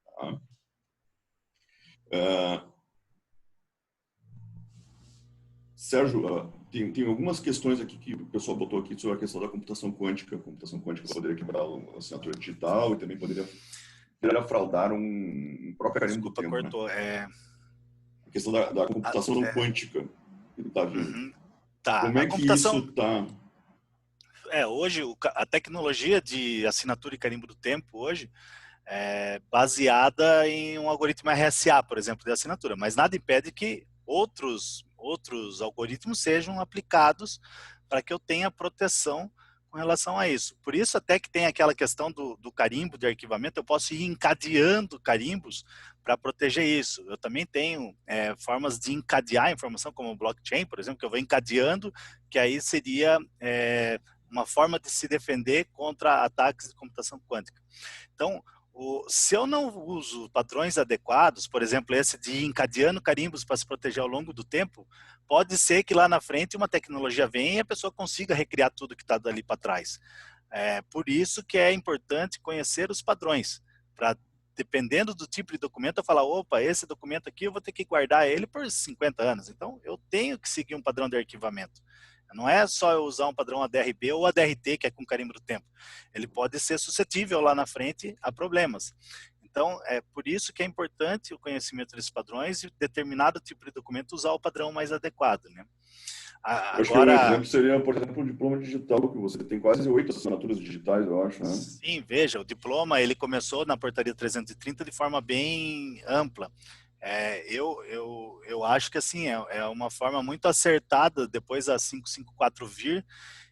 Tá? Sérgio, tem algumas questões aqui que o pessoal botou aqui sobre a questão da computação quântica. A computação quântica poderia quebrar a assinatura digital e também poderia fraudar um próprio carimbo do Desculpa, tempo, cortou. né? A questão da computação não quântica que ele está vindo. Uhum. Tá, Como a é que computação... isso está... Hoje, a tecnologia de assinatura e carimbo do tempo, hoje, é baseada em um algoritmo RSA, por exemplo, de assinatura, mas nada impede que outros algoritmos sejam aplicados para que eu tenha proteção com relação a isso. Por isso até que tem aquela questão do carimbo de arquivamento, eu posso ir encadeando carimbos para proteger isso. Eu também tenho formas de encadear a informação, como o blockchain, por exemplo, que eu vou encadeando, que aí seria uma forma de se defender contra ataques de computação quântica. Então, se eu não uso padrões adequados, por exemplo, esse de ir encadeando carimbos para se proteger ao longo do tempo, pode ser que lá na frente uma tecnologia venha e a pessoa consiga recriar tudo que está dali para trás. Por isso que é importante conhecer os padrões, para, dependendo do tipo de documento, eu falar, opa, esse documento aqui eu vou ter que guardar ele por 50 anos, então eu tenho que seguir um padrão de arquivamento. Não é só eu usar um padrão ADRB ou ADRT, que é com carimbo do tempo. Ele pode ser suscetível lá na frente a problemas. Então, é por isso que é importante o conhecimento desses padrões e determinado tipo de documento usar o padrão mais adequado, né? Eu acho que um exemplo seria, por exemplo, o diploma digital, que você tem quase 8 assinaturas digitais, eu acho, né? Sim, veja, o diploma ele começou na portaria 330 de forma bem ampla. Eu acho que assim é uma forma muito acertada depois a 554 vir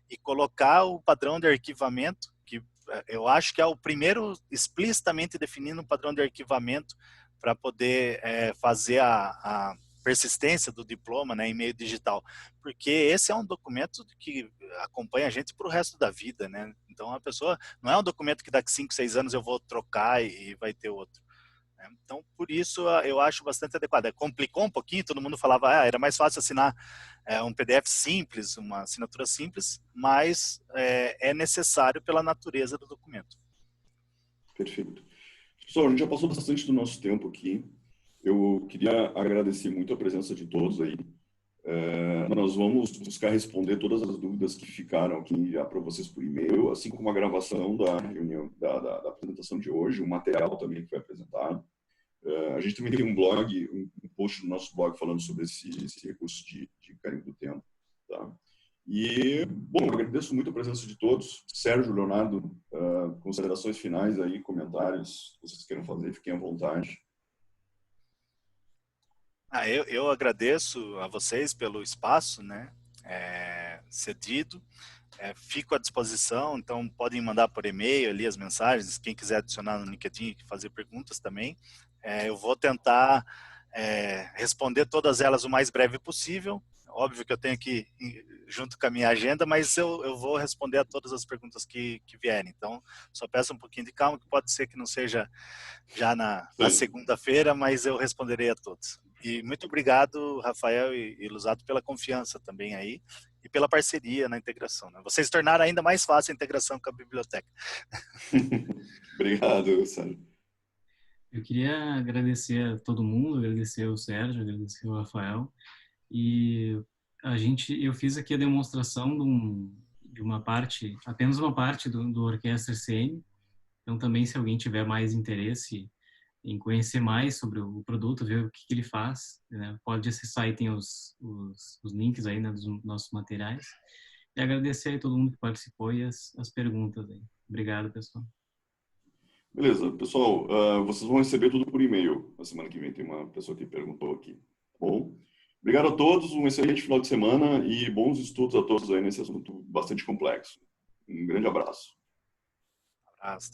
e colocar o padrão de arquivamento, que eu acho que é o primeiro explicitamente definindo um padrão de arquivamento para poder fazer a persistência do diploma, né, em meio digital, porque esse é um documento que acompanha a gente para o resto da vida, né? Então a pessoa não é um documento que daqui 5, 6 anos eu vou trocar e vai ter outro. Então, por isso, eu acho bastante adequado. Complicou um pouquinho, todo mundo falava, era mais fácil assinar um PDF simples, uma assinatura simples, mas é necessário pela natureza do documento. Perfeito. Pessoal, a gente já passou bastante do nosso tempo aqui. Eu queria agradecer muito a presença de todos aí. Nós vamos buscar responder todas as dúvidas que ficaram aqui já para vocês por e-mail, assim como a gravação da reunião, da apresentação de hoje, o material também que foi apresentado. A gente também tem um blog, um post no nosso blog falando sobre esse recurso de carimbo do tempo. Tá? E, bom, eu agradeço muito a presença de todos. Sérgio, Leonardo, considerações finais aí, comentários, se vocês queiram fazer, fiquem à vontade. Eu agradeço a vocês pelo espaço, né, cedido. Fico à disposição, então podem mandar por e-mail ali as mensagens, quem quiser adicionar no LinkedIn e fazer perguntas também. Eu vou tentar responder todas elas o mais breve possível. Óbvio que eu tenho que ir junto com a minha agenda, mas eu vou responder a todas as perguntas que vierem. Então, só peço um pouquinho de calma, que pode ser que não seja já na segunda-feira, mas eu responderei a todos. E muito obrigado, Rafael e Lusato, pela confiança também aí e pela parceria na integração, né? Vocês tornaram ainda mais fácil a integração com a biblioteca. Obrigado, Sérgio. Eu queria agradecer a todo mundo, agradecer ao Sérgio, agradecer ao Rafael. E eu fiz aqui a demonstração de uma parte, apenas uma parte do Orquestra CM. Então também, se alguém tiver mais interesse em conhecer mais sobre o produto, ver o que ele faz, né, pode acessar, e tem os links aí, né, dos nossos materiais. E agradecer a todo mundo que participou e as perguntas aí. Obrigado, pessoal. Beleza, pessoal, vocês vão receber tudo por e-mail na semana que vem. Tem uma pessoa que perguntou aqui. Tá bom? Obrigado a todos, um excelente final de semana e bons estudos a todos aí nesse assunto bastante complexo. Um grande abraço. Abraço,